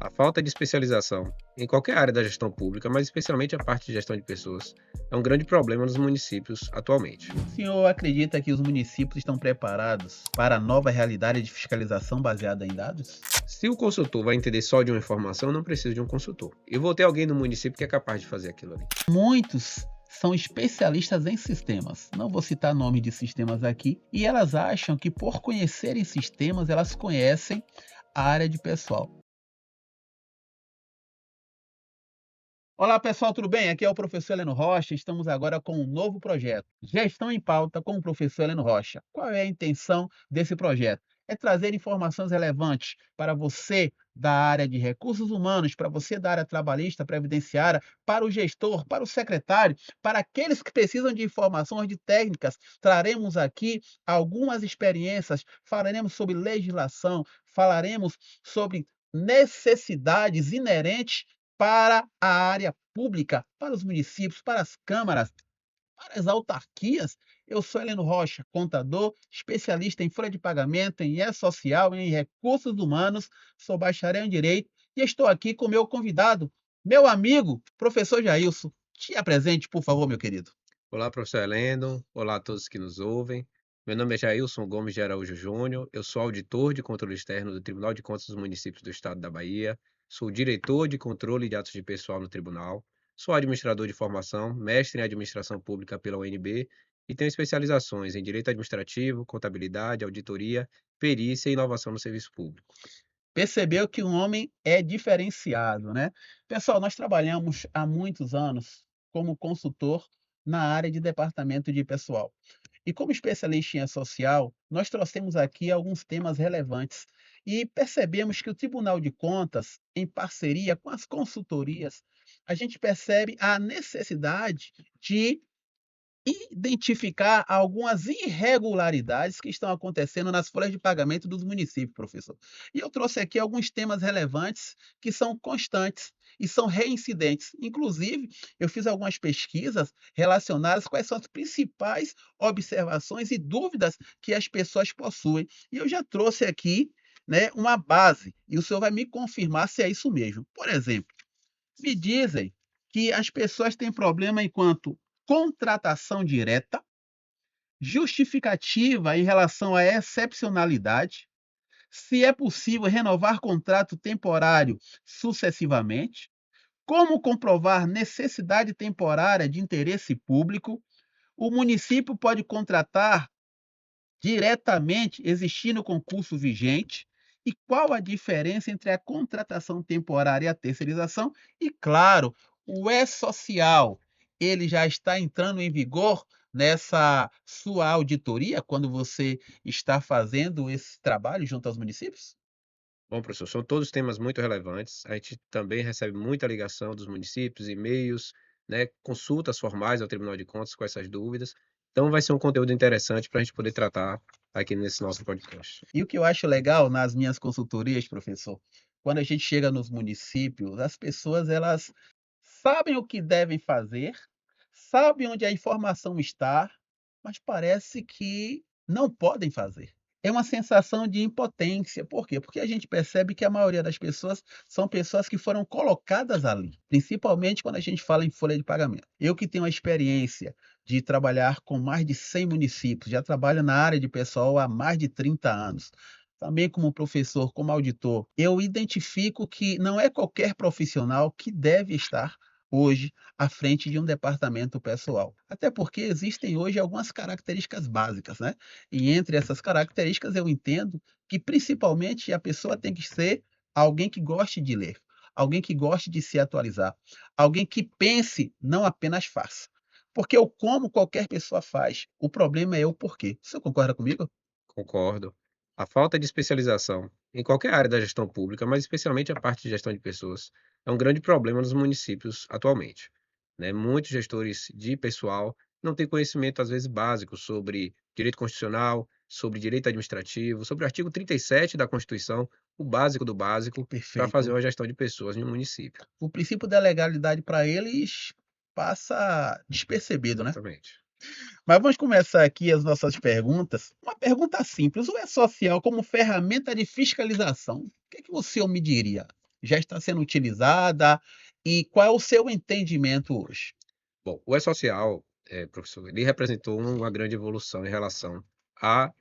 A falta de especialização em qualquer área da gestão pública, mas especialmente a parte de gestão de pessoas, é um grande problema nos municípios atualmente. O senhor acredita que os municípios estão preparados para a nova realidade de fiscalização baseada em dados? Se o consultor vai entender só de uma informação, não precisa de um consultor. Eu vou ter alguém no município que é capaz de fazer aquilo ali. Muitos são especialistas em sistemas. Não vou citar nome de sistemas aqui. E elas acham que por conhecerem sistemas, elas conhecem a área de pessoal. Olá pessoal, tudo bem? Aqui é o professor Heleno Rocha. Estamos agora com um novo projeto, Gestão em Pauta com o professor Heleno Rocha. Qual é a intenção desse projeto? É trazer informações relevantes para você da área de recursos humanos, para você da área trabalhista, previdenciária, para o gestor, para o secretário, para aqueles que precisam de informações de técnicas. Traremos aqui algumas experiências, falaremos sobre legislação, falaremos sobre necessidades inerentes para a área pública, para os municípios, para as câmaras, para as autarquias. Eu sou Heleno Rocha, contador, especialista em folha de pagamento, em E-Social, em recursos humanos, sou bacharel em Direito e estou aqui com meu convidado, meu amigo, professor Jailson. Te apresente, por favor, meu querido. Olá, professor Heleno. Olá a todos que nos ouvem. Meu nome é Jailson Gomes de Araújo Júnior. Eu sou auditor de controle externo do Tribunal de Contas dos Municípios do Estado da Bahia. Sou diretor de controle de atos de pessoal no tribunal. Sou administrador de formação, mestre em administração pública pela UNB e tenho especializações em direito administrativo, contabilidade, auditoria, perícia e inovação no serviço público. Percebeu que um homem é diferenciado, né? Pessoal, nós trabalhamos há muitos anos como consultor na área de departamento de pessoal. E como especialista em social, nós trouxemos aqui alguns temas relevantes e percebemos que o Tribunal de Contas, em parceria com as consultorias, a gente percebe a necessidade de identificar algumas irregularidades que estão acontecendo nas folhas de pagamento dos municípios, professor. E eu trouxe aqui alguns temas relevantes que são constantes e são reincidentes. Inclusive, eu fiz algumas pesquisas relacionadas quais são as principais observações e dúvidas que as pessoas possuem. E eu já trouxe aqui, né, uma base, e o senhor vai me confirmar se é isso mesmo. Por exemplo, me dizem que as pessoas têm problema enquanto contratação direta, justificativa em relação à excepcionalidade, se é possível renovar contrato temporário sucessivamente, como comprovar necessidade temporária de interesse público, o município pode contratar diretamente existindo concurso vigente, e qual a diferença entre a contratação temporária e a terceirização, e claro, o E-Social, ele já está entrando em vigor nessa sua auditoria, quando você está fazendo esse trabalho junto aos municípios? Bom, professor, são todos temas muito relevantes. A gente também recebe muita ligação dos municípios, e-mails, né, consultas formais ao Tribunal de Contas com essas dúvidas. Então, vai ser um conteúdo interessante para a gente poder tratar aqui nesse nosso podcast. E o que eu acho legal nas minhas consultorias, professor, quando a gente chega nos municípios, as pessoas elas sabem o que devem fazer, sabem onde a informação está, mas parece que não podem fazer. É uma sensação de impotência. Por quê? Porque a gente percebe que a maioria das pessoas são pessoas que foram colocadas ali, principalmente quando a gente fala em folha de pagamento. Eu que tenho a experiência de trabalhar com mais de 100 municípios, já trabalho na área de pessoal há mais de 30 anos. Também como professor, como auditor, eu identifico que não é qualquer profissional que deve estar hoje à frente de um departamento pessoal. Até porque existem hoje algumas características básicas, né? E entre essas características eu entendo que principalmente a pessoa tem que ser alguém que goste de ler, alguém que goste de se atualizar, alguém que pense, não apenas faça. Porque o como qualquer pessoa faz, o problema é o porquê. O senhor concorda comigo? Concordo. A falta de especialização em qualquer área da gestão pública, mas especialmente a parte de gestão de pessoas, é um grande problema nos municípios atualmente, né? Muitos gestores de pessoal não têm conhecimento, às vezes, básico sobre direito constitucional, sobre direito administrativo, sobre o artigo 37 da Constituição, o básico do básico, para fazer Perfeito. uma gestão de pessoas em um município. O princípio da legalidade para eles passa despercebido, né? Exatamente. Mas vamos começar aqui as nossas perguntas. Uma pergunta simples: o E-Social como ferramenta de fiscalização, o que é que o senhor me diria? já está sendo utilizada e qual é o seu entendimento hoje? Bom, o E-Social, professor, ele representou uma grande evolução em relação à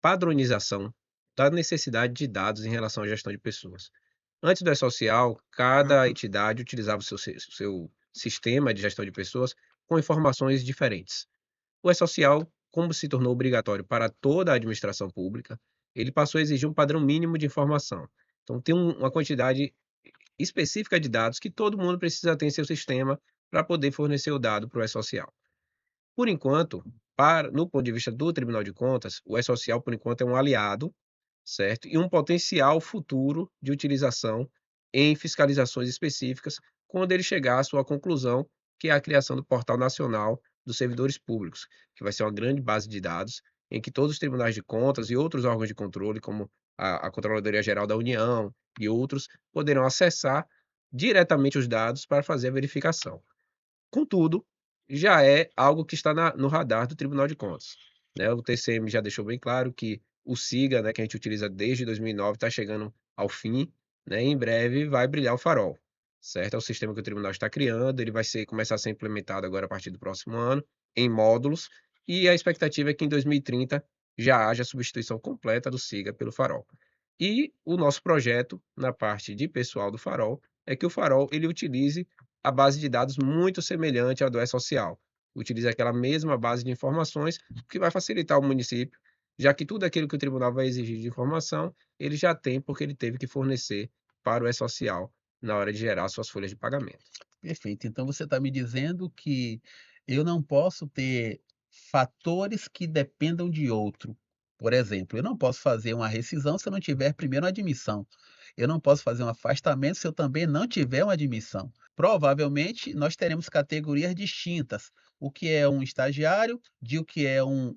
padronização da necessidade de dados em relação à gestão de pessoas. Antes do E-Social, cada entidade utilizava o seu sistema de gestão de pessoas com informações diferentes. O E-Social, como se tornou obrigatório para toda a administração pública, ele passou a exigir um padrão mínimo de informação. Então, tem uma quantidade específica de dados que todo mundo precisa ter em seu sistema para poder fornecer o dado para o E-Social. Por enquanto, no ponto de vista do Tribunal de Contas, o E-Social, por enquanto, é um aliado, certo? E um potencial futuro de utilização em fiscalizações específicas, quando ele chegar à sua conclusão, que é a criação do Portal Nacional dos Servidores Públicos, que vai ser uma grande base de dados, em que todos os tribunais de contas e outros órgãos de controle, como a Controladoria Geral da União e outros, poderão acessar diretamente os dados para fazer a verificação. Contudo, já é algo que está no radar do Tribunal de Contas, né. O TCM já deixou bem claro que o SIGA, né, que a gente utiliza desde 2009, está chegando ao fim, né, e em breve vai brilhar o farol, certo. É o sistema que o tribunal está criando, ele vai começar a ser implementado agora a partir do próximo ano, em módulos, e a expectativa é que em 2030 já haja a substituição completa do SIGA pelo farol. E o nosso projeto, na parte de pessoal do farol, é que o farol ele utilize a base de dados muito semelhante à do E-Social. Utiliza aquela mesma base de informações, o que vai facilitar o município, já que tudo aquilo que o tribunal vai exigir de informação, ele já tem, porque ele teve que fornecer para o E-Social na hora de gerar suas folhas de pagamento. Perfeito. Então você está me dizendo que eu não posso ter fatores que dependam de outro. Por exemplo, eu não posso fazer uma rescisão se eu não tiver primeiro uma admissão. Eu não posso fazer um afastamento se eu também não tiver uma admissão. Provavelmente nós teremos categorias distintas. O que é um estagiário, de o que é um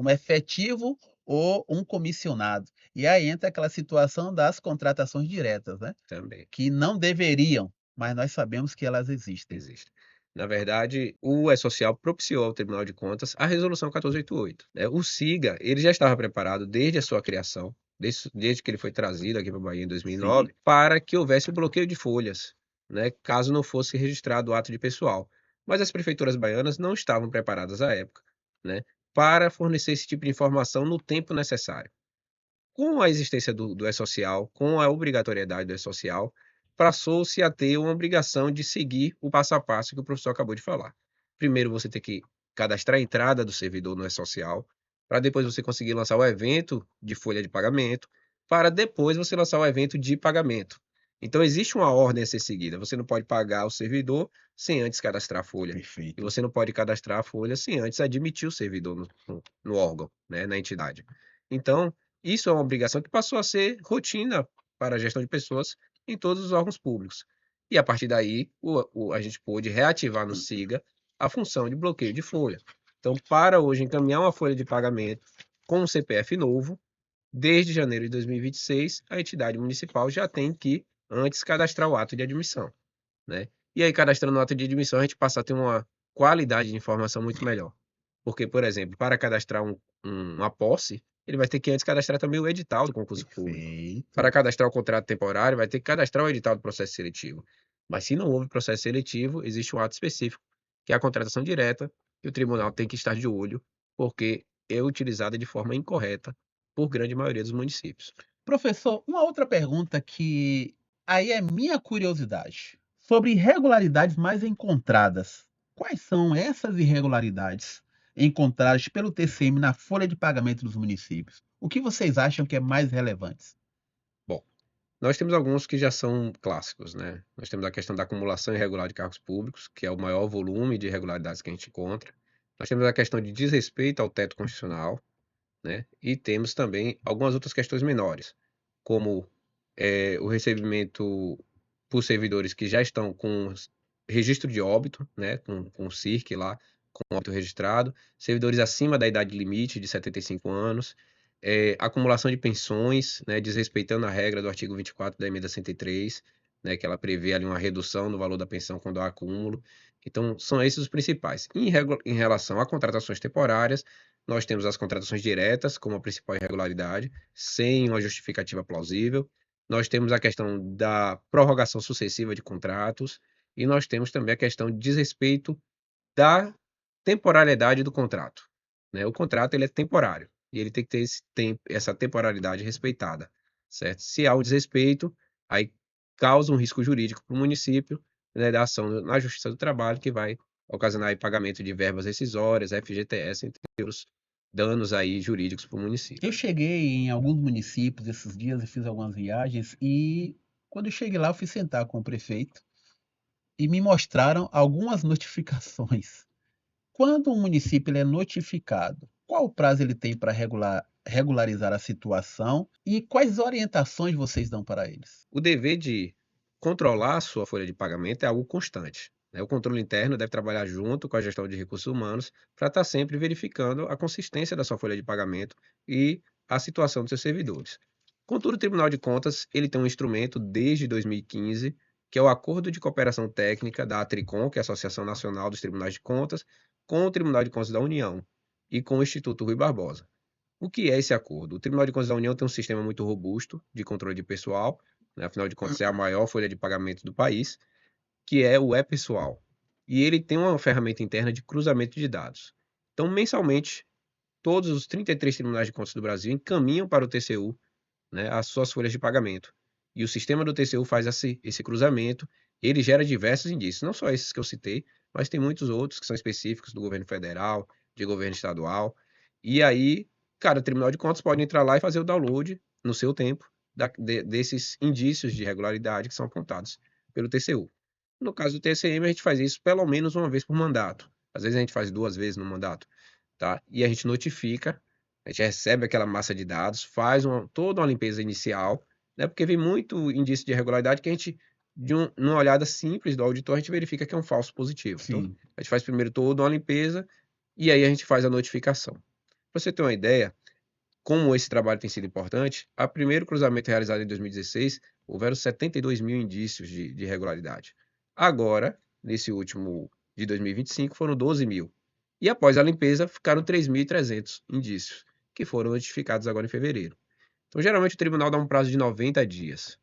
efetivo ou um comissionado. E aí entra aquela situação das contratações diretas, né? Também. Que não deveriam, mas nós sabemos que elas existem. Existe. Na verdade, o E-Social propiciou ao Tribunal de Contas a Resolução 1488, né. O SIGA, ele já estava preparado desde a sua criação, desde que ele foi trazido aqui para a Bahia em Sim, 2009, para que houvesse o bloqueio de folhas, né, caso não fosse registrado o ato de pessoal. Mas as prefeituras baianas não estavam preparadas à época, né, para fornecer esse tipo de informação no tempo necessário. Com a existência do E-Social, com a obrigatoriedade do E-Social, passou-se a ter uma obrigação de seguir o passo a passo que o professor acabou de falar. Primeiro você tem que cadastrar a entrada do servidor no E-Social, para depois você conseguir lançar o evento de folha de pagamento, para depois você lançar o evento de pagamento. Então existe uma ordem a ser seguida, você não pode pagar o servidor sem antes cadastrar a folha, e perfeito. você não pode cadastrar a folha sem antes admitir o servidor no órgão, né, na entidade. Então, isso é uma obrigação que passou a ser rotina para a gestão de pessoas em todos os órgãos públicos. E a partir daí, a gente pôde reativar no SIGA a função de bloqueio de folha. Então, para hoje encaminhar uma folha de pagamento com um CPF novo, desde janeiro de 2026, a entidade municipal já tem que antes cadastrar o ato de admissão, né. E aí cadastrando o ato de admissão, a gente passa a ter uma qualidade de informação muito melhor. Porque, por exemplo, para cadastrar uma posse, ele vai ter que antes cadastrar também o edital do concurso público. Perfeito. Para cadastrar o contrato temporário, vai ter que cadastrar o edital do processo seletivo. Mas se não houve processo seletivo, existe um ato específico, que é a contratação direta, e o tribunal tem que estar de olho, porque é utilizada de forma incorreta por grande maioria dos municípios. Professor, uma outra pergunta que aí é minha curiosidade. Sobre irregularidades mais encontradas. Quais são essas irregularidades encontradas pelo TCM na folha de pagamento dos municípios? O que vocês acham que é mais relevante? Bom, nós temos alguns que já são clássicos, né. Nós temos a questão da acumulação irregular de cargos públicos, que é o maior volume de irregularidades que a gente encontra. Nós temos a questão de desrespeito ao teto constitucional, né, e temos também algumas outras questões menores, como, o recebimento por servidores que já estão com registro de óbito, né, com o CIRC lá, com óbito registrado, servidores acima da idade limite de 75 anos, acumulação de pensões, né, desrespeitando a regra do artigo 24 da emenda 103, né, que ela prevê ali uma redução no valor da pensão quando há acúmulo. Então, são esses os principais. Em relação a contratações temporárias, nós temos as contratações diretas como a principal irregularidade, sem uma justificativa plausível. nós temos a questão da prorrogação sucessiva de contratos e nós temos também a questão de desrespeito da temporalidade do contrato, né. O contrato ele é temporário e ele tem que ter essa temporalidade respeitada, certo. Se há o desrespeito, aí causa um risco jurídico para o município, né, da ação na Justiça do Trabalho, que vai ocasionar aí pagamento de verbas rescisórias, FGTS, entre outros danos aí jurídicos para o município. Eu cheguei em alguns municípios esses dias e fiz algumas viagens e quando eu cheguei lá eu fui sentar com o prefeito e me mostraram algumas notificações. Quando um município ele é notificado, qual o prazo ele tem para regularizar a situação e quais orientações vocês dão para eles? O dever de controlar a sua folha de pagamento é algo constante, né. O controle interno deve trabalhar junto com a gestão de recursos humanos para estar sempre verificando a consistência da sua folha de pagamento e a situação dos seus servidores. Contudo, o Tribunal de Contas, ele tem um instrumento desde 2015, que é o Acordo de Cooperação Técnica da ATRICON, que é a Associação Nacional dos Tribunais de Contas, com o Tribunal de Contas da União e com o Instituto Rui Barbosa. O que é esse acordo? O Tribunal de Contas da União tem um sistema muito robusto de controle de pessoal, né, afinal de contas é a maior folha de pagamento do país, que é o E-Pessoal. E ele tem uma ferramenta interna de cruzamento de dados. Então, mensalmente, todos os 33 tribunais de contas do Brasil encaminham para o TCU, né, as suas folhas de pagamento. E o sistema do TCU faz esse cruzamento, ele gera diversos indícios, não só esses que eu citei, mas tem muitos outros que são específicos do governo federal, de governo estadual. E aí, cada Tribunal de Contas pode entrar lá e fazer o download no seu tempo desses indícios de irregularidade que são apontados pelo TCU. No caso do TCM, a gente faz isso pelo menos uma vez por mandato. Às vezes a gente faz 2 vezes no mandato, tá? E a gente notifica, a gente recebe aquela massa de dados, faz toda uma limpeza inicial, né? Porque vem muito indício de irregularidade que a gente, numa olhada simples do auditor, a gente verifica que é um falso positivo. Então, Sim. a gente faz primeiro toda uma limpeza e aí a gente faz a notificação. Para você ter uma ideia, como esse trabalho tem sido importante, a primeiro cruzamento realizado em 2016, houveram 72 mil indícios de irregularidade. Agora, nesse último de 2025, foram 12 mil. E após a limpeza, ficaram 3.300 indícios, que foram notificados agora em fevereiro. Então, geralmente, o tribunal dá um prazo de 90 dias.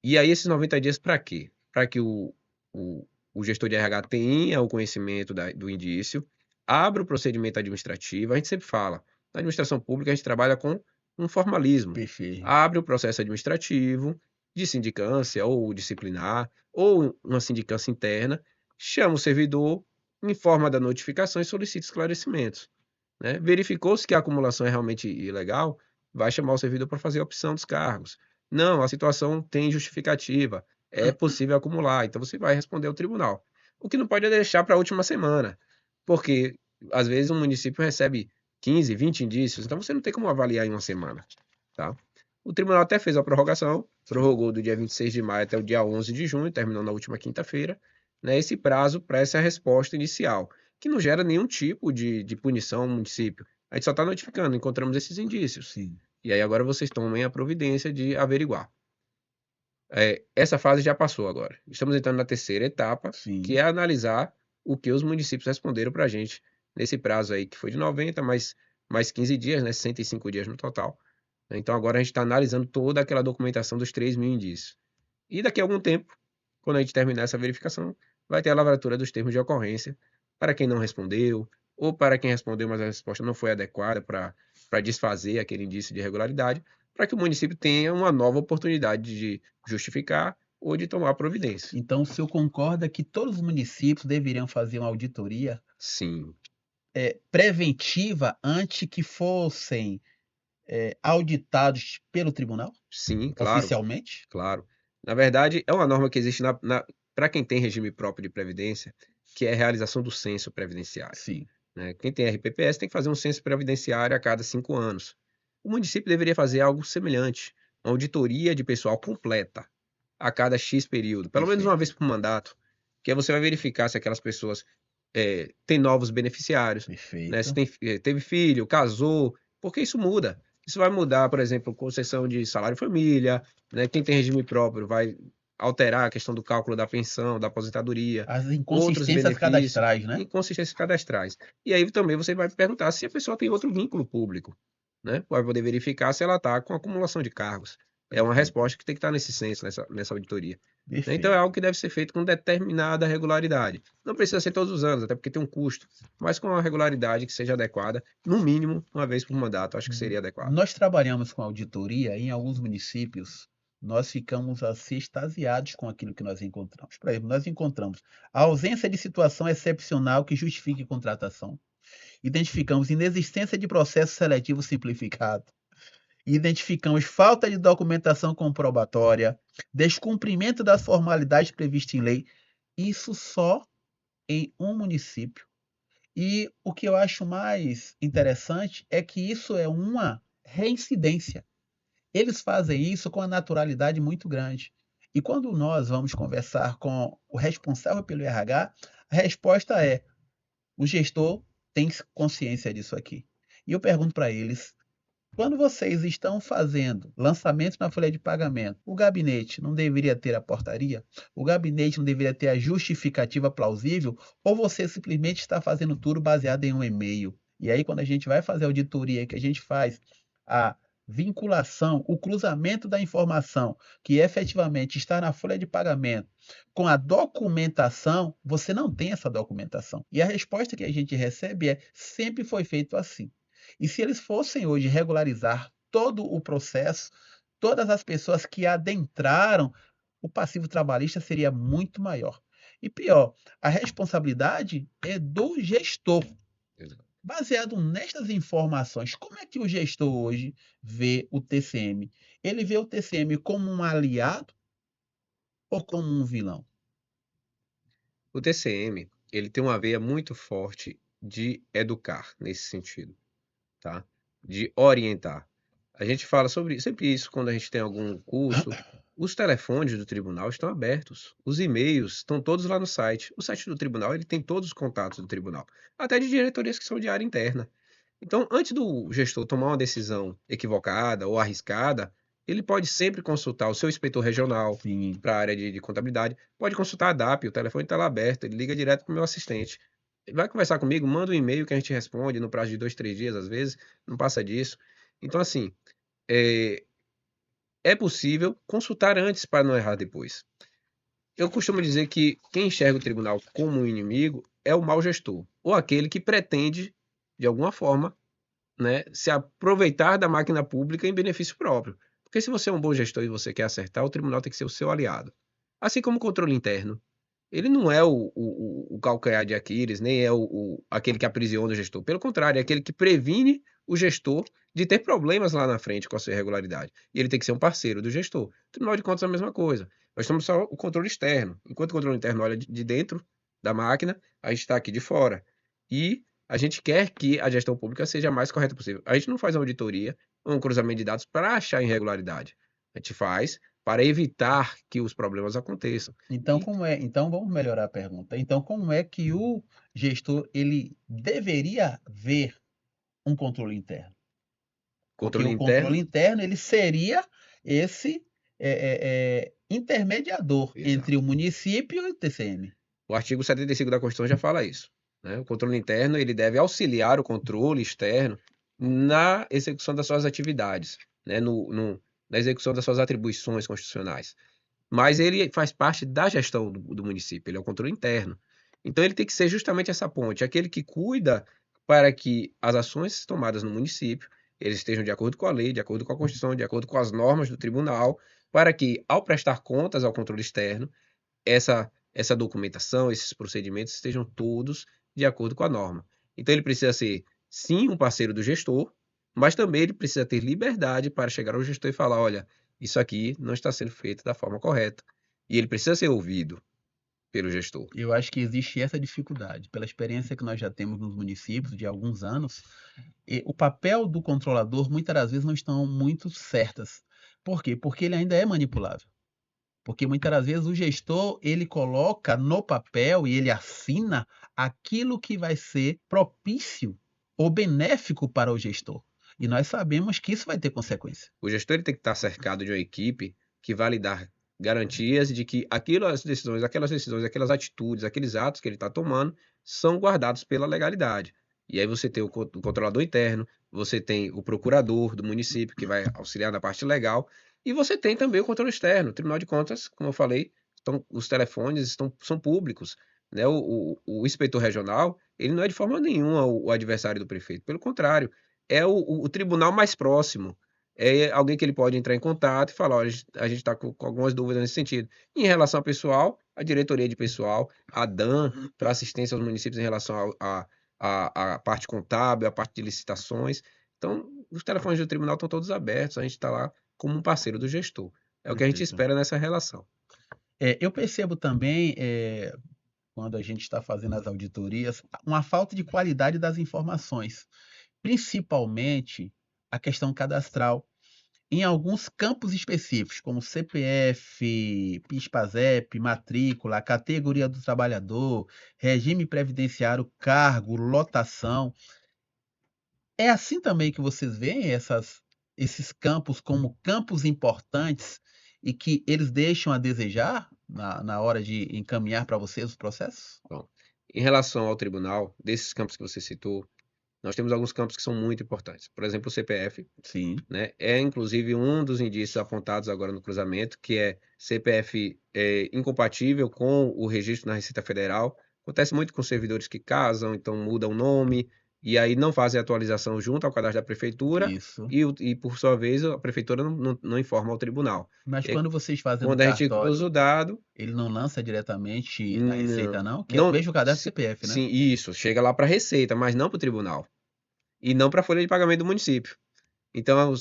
E aí, esses 90 dias para quê? Para que o gestor de RH tenha o conhecimento do indício, abra o procedimento administrativo. A gente sempre fala, na administração pública, a gente trabalha com um formalismo. Perfeito. Abre o processo administrativo de sindicância ou disciplinar, ou uma sindicância interna, chama o servidor, informa da notificação e solicita esclarecimentos, né? Verificou-se que a acumulação é realmente ilegal, vai chamar o servidor para fazer a opção dos cargos. Não, a situação tem justificativa, é possível acumular, então você vai responder ao tribunal. O que não pode é deixar para a última semana, porque às vezes um município recebe 15, 20 indícios, então você não tem como avaliar em uma semana, tá? O tribunal até fez a prorrogação, prorrogou do dia 26 de maio até o dia 11 de junho, terminou na última quinta-feira, né, esse prazo para essa resposta inicial, que não gera nenhum tipo de punição ao município. A gente só está notificando, encontramos esses indícios. Sim. E aí agora vocês tomem a providência de averiguar. Essa fase já passou agora. Estamos entrando na terceira etapa, que Sim. é analisar o que os municípios responderam para a gente nesse prazo aí, que foi de 90, mais 15 dias, né? 65 dias no total. Então agora a gente está analisando toda aquela documentação dos 3 mil indícios. E daqui a algum tempo, quando a gente terminar essa verificação, vai ter a lavratura dos termos de ocorrência para quem não respondeu, ou para quem respondeu, mas a resposta não foi adequada para desfazer aquele indício de irregularidade, para que o município tenha uma nova oportunidade de justificar ou de tomar providência. Então o senhor concorda que todos os municípios deveriam fazer uma auditoria, Sim, preventiva antes que fossem, auditados pelo tribunal, sim, claro, oficialmente? claro. Na verdade, é uma norma que existe para quem tem regime próprio de previdência, que é a realização do censo previdenciário, Sim. né? Quem tem RPPS tem que fazer um censo previdenciário a cada 5 anos. O município deveria fazer algo semelhante, uma auditoria de pessoal completa a cada X período, pelo menos uma Perfeito. vez por mandato, que aí você vai verificar se aquelas pessoas têm novos beneficiários, né? Se Perfeito. teve filho, casou, porque isso muda. Isso vai mudar, por exemplo, concessão de salário família, né? Quem tem regime próprio vai alterar a questão do cálculo da pensão, da aposentadoria, As outros inconsistências benefícios, cadastrais, né? inconsistências cadastrais. E aí também você vai perguntar se a pessoa tem outro vínculo público, né? Vai poder verificar se ela está com acumulação de cargos. É uma Perfeito, resposta que tem que estar nesse senso, nessa auditoria. Né? Então é perfeito. algo que deve ser feito com determinada regularidade. Não precisa ser todos os anos, até porque tem um custo, mas com uma regularidade que seja adequada, no mínimo uma vez por mandato, acho que seria adequado. Nós trabalhamos com auditoria em alguns municípios, nós ficamos assim extasiados com aquilo que nós encontramos. Por exemplo, nós encontramos a ausência de situação excepcional que justifique contratação. Identificamos inexistência de processo seletivo simplificado. Identificamos falta de documentação comprobatória, descumprimento das formalidades previstas em lei. Isso só em um município. E o que eu acho mais interessante é que isso é uma reincidência. Eles fazem isso com uma naturalidade muito grande. E quando nós vamos conversar com o responsável pelo RH, a resposta é: o gestor tem consciência disso aqui. E eu pergunto para eles: quando vocês estão fazendo lançamento na folha de pagamento, o gabinete não deveria ter a portaria? O gabinete não deveria ter a justificativa plausível? Ou você simplesmente está fazendo tudo baseado em um e-mail? E aí, quando a gente vai fazer a auditoria, que a gente faz a vinculação, o cruzamento da informação que efetivamente está na folha de pagamento com a documentação, você não tem essa documentação. E a resposta que a gente recebe é: sempre foi feito assim. E se eles fossem hoje regularizar todo o processo, todas as pessoas que adentraram, o passivo trabalhista seria muito maior. E pior, a responsabilidade é do gestor. Baseado nestas informações, como é que o gestor hoje vê o TCM? Ele vê o TCM como um aliado ou como um vilão? O TCM, ele tem uma veia muito forte de educar nesse sentido, tá? De orientar. A gente fala sobre sempre isso quando a gente tem algum curso. Os telefones do tribunal estão abertos, os e-mails estão todos lá no site. O site do tribunal, ele tem todos os contatos do tribunal, até de diretorias que são de área interna. Então, antes do gestor tomar uma decisão equivocada ou arriscada, ele pode sempre consultar o seu inspetor regional Sim. para a área de contabilidade, pode consultar a DAP, o telefone está lá aberto, ele liga direto para o meu assistente. Ele vai conversar comigo, manda um e-mail que a gente responde no prazo de 2, 3 dias, às vezes, não passa disso. Então, assim, é, é possível consultar antes para não errar depois. Eu costumo dizer que quem enxerga o tribunal como um inimigo é o mau gestor, ou aquele que pretende, de alguma forma, né, se aproveitar da máquina pública em benefício próprio. Porque se você é um bom gestor e você quer acertar, o tribunal tem que ser o seu aliado. Assim como o controle interno. Ele não é o calcanhar de Aquiles, nem é aquele que aprisiona o gestor. Pelo contrário, é aquele que previne o gestor de ter problemas lá na frente com a sua irregularidade. E ele tem que ser um parceiro do gestor. Tribunal de Contas é a mesma coisa. Nós temos só o controle externo. Enquanto o controle interno olha de dentro da máquina, a gente está aqui de fora. E a gente quer que a gestão pública seja a mais correta possível. A gente não faz uma auditoria, um cruzamento de dados para achar irregularidade. A gente faz para evitar que os problemas aconteçam. Então, E como é? Então, vamos melhorar a pergunta. Então, como é que o gestor ele deveria ver um controle interno? Porque controle o controle interno, interno ele seria esse intermediador entre o exato. município e o TCM. O artigo 75 da Constituição já fala isso, né? O controle interno, ele deve auxiliar o controle externo na execução das suas atividades, né? Na execução das suas atribuições constitucionais. Mas ele faz parte da gestão do município, ele é o controle interno. Então ele tem que ser justamente essa ponte, aquele que cuida para que as ações tomadas no município, eles estejam de acordo com a lei, de acordo com a Constituição, de acordo com as normas do tribunal, para que, ao prestar contas ao controle externo, essa documentação, esses procedimentos estejam todos de acordo com a norma. Então ele precisa ser, sim, um parceiro do gestor, mas também ele precisa ter liberdade para chegar ao gestor e falar: olha, isso aqui não está sendo feito da forma correta. E ele precisa ser ouvido pelo gestor. Eu acho que existe essa dificuldade. Pela experiência que nós já temos nos municípios de alguns anos, o papel do controlador muitas das vezes não estão muito certas. Por quê? Porque ele ainda é manipulável. Porque muitas das vezes o gestor, ele coloca no papel e ele assina aquilo que vai ser propício ou benéfico para o gestor. E nós sabemos que isso vai ter consequência. O gestor ele tem que estar cercado de uma equipe que vai lhe dar garantias de que aquelas decisões, aquelas atitudes, aqueles atos que ele está tomando são guardados pela legalidade. E aí você tem o controlador interno, você tem o procurador do município que vai auxiliar na parte legal, E você tem também o controle externo. O Tribunal de Contas, como eu falei, os telefones são públicos, né? O inspetor regional, ele não é de forma nenhuma o adversário do prefeito. Pelo contrário, é o tribunal mais próximo. É alguém que ele pode entrar em contato e falar: olha, a gente está com algumas dúvidas nesse sentido. Em relação ao pessoal, a diretoria de pessoal, a DAN, para assistência aos municípios em relação à parte contábil, à parte de licitações. Então, os telefones do tribunal estão todos abertos, a gente está lá como um parceiro do gestor. É o que a gente Perfeito. espera nessa relação. Eu percebo também, quando a gente está fazendo as auditorias, uma falta de qualidade das informações, principalmente a questão cadastral. Em alguns campos específicos, como CPF, PIS/PASEP, matrícula, categoria do trabalhador, regime previdenciário, cargo, lotação. É assim também que vocês veem esses campos como campos importantes e que eles deixam a desejar na hora de encaminhar para vocês os processos? Bom, em relação ao tribunal, desses campos que você citou, nós temos alguns campos que são muito importantes. Por exemplo, o CPF, Sim, né? É inclusive um dos indícios apontados agora no cruzamento, que é CPF incompatível com o registro na Receita Federal. Acontece muito com servidores que casam, então mudam o nome, e aí não fazem a atualização junto ao cadastro da prefeitura, isso. e por sua vez a prefeitura não informa ao tribunal. Mas E aí, quando vocês fazem no quando a gente cruza cartório, o dado, ele não lança diretamente na não, Receita não? Que é o não, mesmo cadastro do CPF, né? sim, isso, chega lá para a Receita, mas não para o tribunal, e não para a folha de pagamento do município. Então,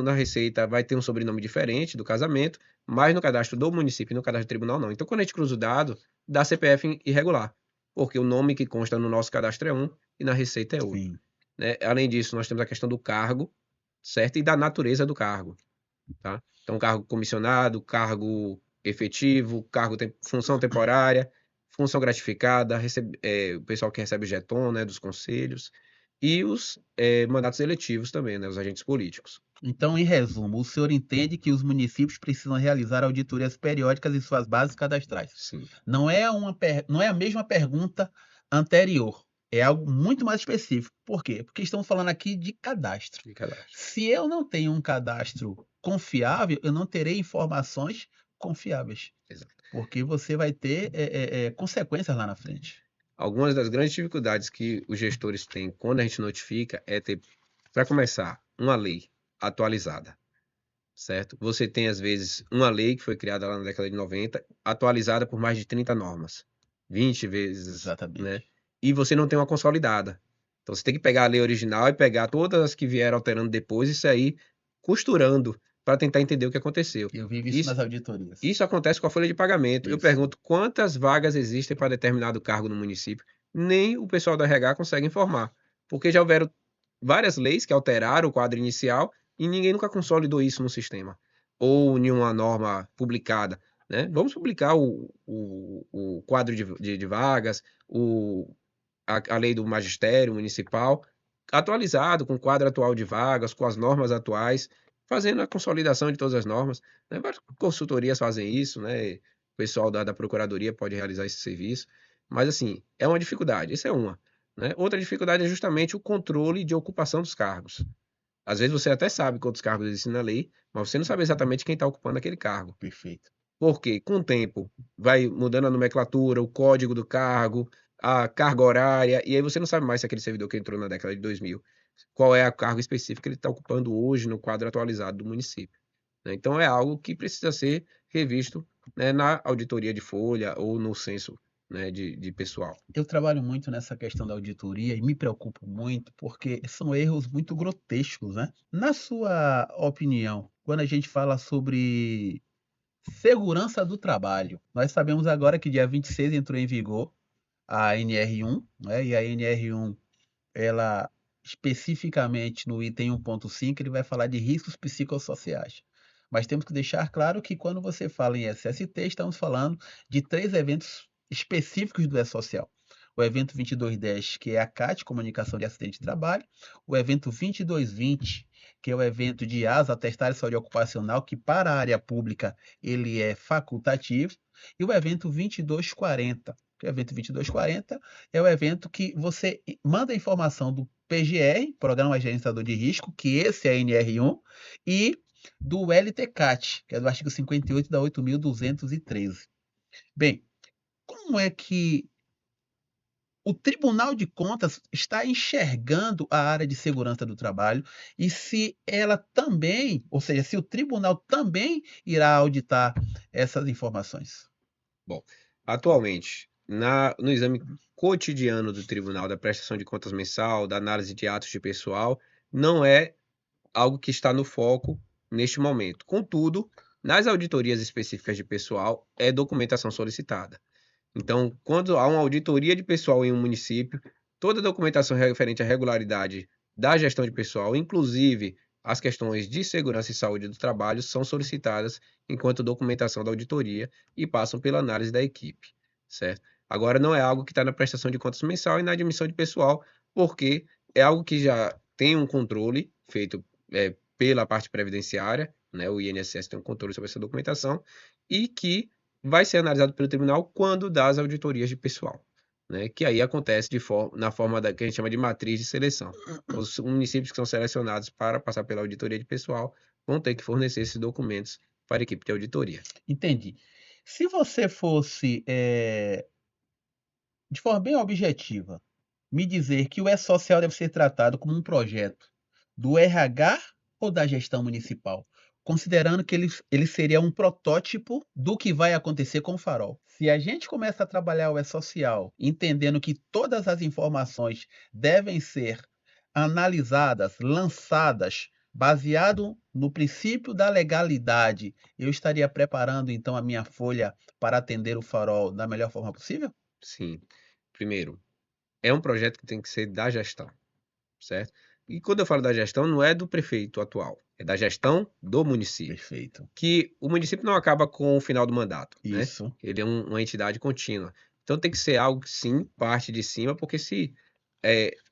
na Receita vai ter um sobrenome diferente do casamento, mas no cadastro do município e no cadastro do tribunal não. Então, quando a gente cruza o dado, dá CPF irregular, porque o nome que consta no nosso cadastro é um e na Receita é outro, Sim. né? Além disso, nós temos a questão do cargo, certo? E da natureza do cargo, tá? Então, cargo comissionado, cargo efetivo, função temporária, função gratificada, o pessoal que recebe jeton, né, dos conselhos, e os mandatos eletivos também, né, os agentes políticos. Então, em resumo, o senhor entende que os municípios precisam realizar auditorias periódicas em suas bases cadastrais. Sim, Não é a mesma pergunta anterior, é algo muito mais específico. Por quê? Porque estamos falando aqui de cadastro. de cadastro. Se eu não tenho um cadastro confiável, eu não terei informações confiáveis, Exato. porque você vai ter consequências lá na frente. Algumas das grandes dificuldades que os gestores têm quando a gente notifica é ter, para começar, uma lei atualizada, certo? Você tem, às vezes, uma lei que foi criada lá na década de 90, atualizada por mais de 30 normas, 20 vezes, né? Exatamente. E você não tem uma consolidada. Então, você tem que pegar a lei original e pegar todas as que vieram alterando depois e sair costurando para tentar entender o que aconteceu. Eu vivo isso Isso, nas auditorias. isso acontece com a folha de pagamento. Eu Isso. pergunto quantas vagas existem para determinado cargo no município. Nem o pessoal da RH consegue informar, porque já houveram várias leis que alteraram o quadro inicial e ninguém nunca consolidou isso no sistema ou em uma norma publicada, né? Vamos publicar o quadro de vagas, a lei do magistério municipal, atualizado com o quadro atual de vagas, com as normas atuais, fazendo a consolidação de todas as normas, né? Várias consultorias fazem isso, né? O pessoal da procuradoria pode realizar esse serviço, mas assim, é uma dificuldade, isso é uma, né? Outra dificuldade é justamente o controle de ocupação dos cargos. Às vezes você até sabe quantos cargos existem na lei, mas você não sabe exatamente quem está ocupando aquele cargo. Perfeito. Porque, com o tempo, vai mudando a nomenclatura, o código do cargo, a carga horária, e aí você não sabe mais se aquele servidor que entrou na década de 2000, qual é a cargo específico que ele está ocupando hoje no quadro atualizado do município, né? Então é algo que precisa ser revisto, né, na auditoria de folha ou no censo, né, de pessoal. Eu trabalho muito nessa questão da auditoria e me preocupo muito porque são erros muito grotescos, né? Na sua opinião, quando a gente fala sobre segurança do trabalho, nós sabemos agora que dia 26 entrou em vigor a NR1, né? E a NR1, ela especificamente no item 1.5, ele vai falar de riscos psicossociais. Mas temos que deixar claro que quando você fala em SST, estamos falando de 3 eventos específicos do E-Social. O evento 2210, que é a CAT, Comunicação de Acidente de Trabalho, o evento 2220, que é o evento de ASA, Atestado de Saúde Ocupacional, que para a área pública ele é facultativo, e o evento 2240, que é o evento 2240 é o evento que você manda a informação do PGR, Programa Gerenciador de Risco, que esse é a NR1, e do LTCAT, que é do artigo 58 da 8.213. Bem, como é que o Tribunal de Contas está enxergando a área de segurança do trabalho e se ela também, ou seja, se o tribunal também irá auditar essas informações? Bom, atualmente, no exame cotidiano do tribunal, da prestação de contas mensal, da análise de atos de pessoal, não é algo que está no foco neste momento. Contudo, nas auditorias específicas de pessoal, é documentação solicitada. Então, quando há uma auditoria de pessoal em um município, toda a documentação referente à regularidade da gestão de pessoal, inclusive as questões de segurança e saúde do trabalho, são solicitadas enquanto documentação da auditoria e passam pela análise da equipe, certo? Agora, não é algo que está na prestação de contas mensal e na admissão de pessoal, porque é algo que já tem um controle feito pela parte previdenciária, né? O INSS tem um controle sobre essa documentação, e que vai ser analisado pelo tribunal quando das auditorias de pessoal, né? Que aí acontece na forma que a gente chama de matriz de seleção. Os municípios que são selecionados para passar pela auditoria de pessoal vão ter que fornecer esses documentos para a equipe de auditoria. Entendi. Se você fosse, de forma bem objetiva, me dizer que o E-Social deve ser tratado como um projeto do RH ou da gestão municipal, considerando que ele seria um protótipo do que vai acontecer com o Farol. Se a gente começa a trabalhar o E-Social, entendendo que todas as informações devem ser analisadas, lançadas, baseado no princípio da legalidade, eu estaria preparando então a minha folha para atender o Farol da melhor forma possível? Sim. Primeiro, é um projeto que tem que ser da gestão, certo? E quando eu falo da gestão, não é do prefeito atual, é da gestão do município. Perfeito. Que o município não acaba com o final do mandato, né? Isso. Ele é uma entidade contínua. Então tem que ser algo que sim, parte de cima, porque se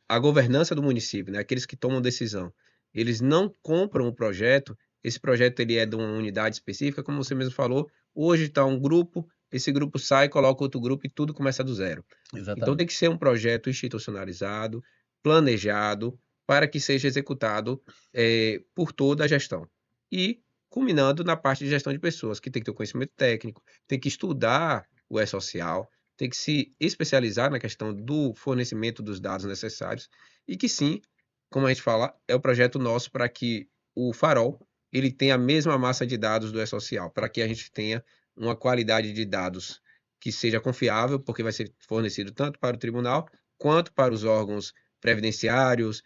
a governança do município, né, aqueles que tomam decisão, eles não compram o projeto, esse projeto ele é de uma unidade específica, como você mesmo falou, hoje está um grupo, esse grupo sai, coloca outro grupo e tudo começa do zero. Então tem Exatamente. que ser um projeto institucionalizado, planejado, para que seja executado por toda a gestão. E culminando na parte de gestão de pessoas, que tem que ter o conhecimento técnico, tem que estudar o E-Social, tem que se especializar na questão do fornecimento dos dados necessários e que sim, como a gente fala, é o projeto nosso para que o Farol ele tenha a mesma massa de dados do E-Social, para que a gente tenha uma qualidade de dados que seja confiável, porque vai ser fornecido tanto para o tribunal quanto para os órgãos previdenciários,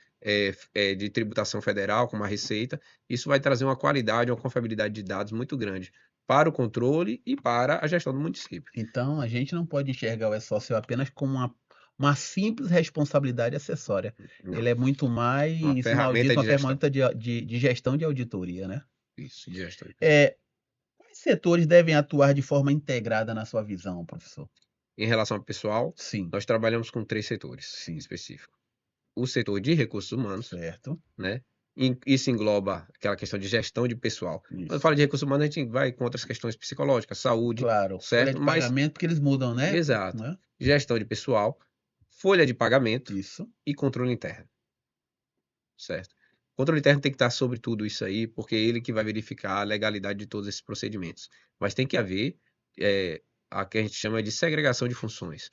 de tributação federal, como a Receita. Isso vai trazer uma qualidade, uma confiabilidade de dados muito grande para o controle e para a gestão do município. Então, a gente não pode enxergar o E-Social apenas como uma simples responsabilidade acessória. Não, Ele é muito uma mais, mal dito, ferramenta uma de gestão. ferramenta de gestão de auditoria, né? Isso, de gestão de pessoas. É, quais setores devem atuar de forma integrada na sua visão, professor? Em relação ao pessoal, Sim, nós trabalhamos com 3 setores sim, específicos. O setor de recursos humanos, certo. né? Isso engloba aquela questão de gestão de pessoal. Quando eu Isso. falo de recursos humanos, a gente vai com outras questões psicológicas, saúde, Claro, folha certo? de Mas, pagamento, porque eles mudam, né? exato, Né? gestão de pessoal, folha de pagamento Isso. e controle interno, certo? O controle interno tem que estar sobre tudo isso aí, porque é ele que vai verificar a legalidade de todos esses procedimentos. Mas tem que haver a que a gente chama de segregação de funções.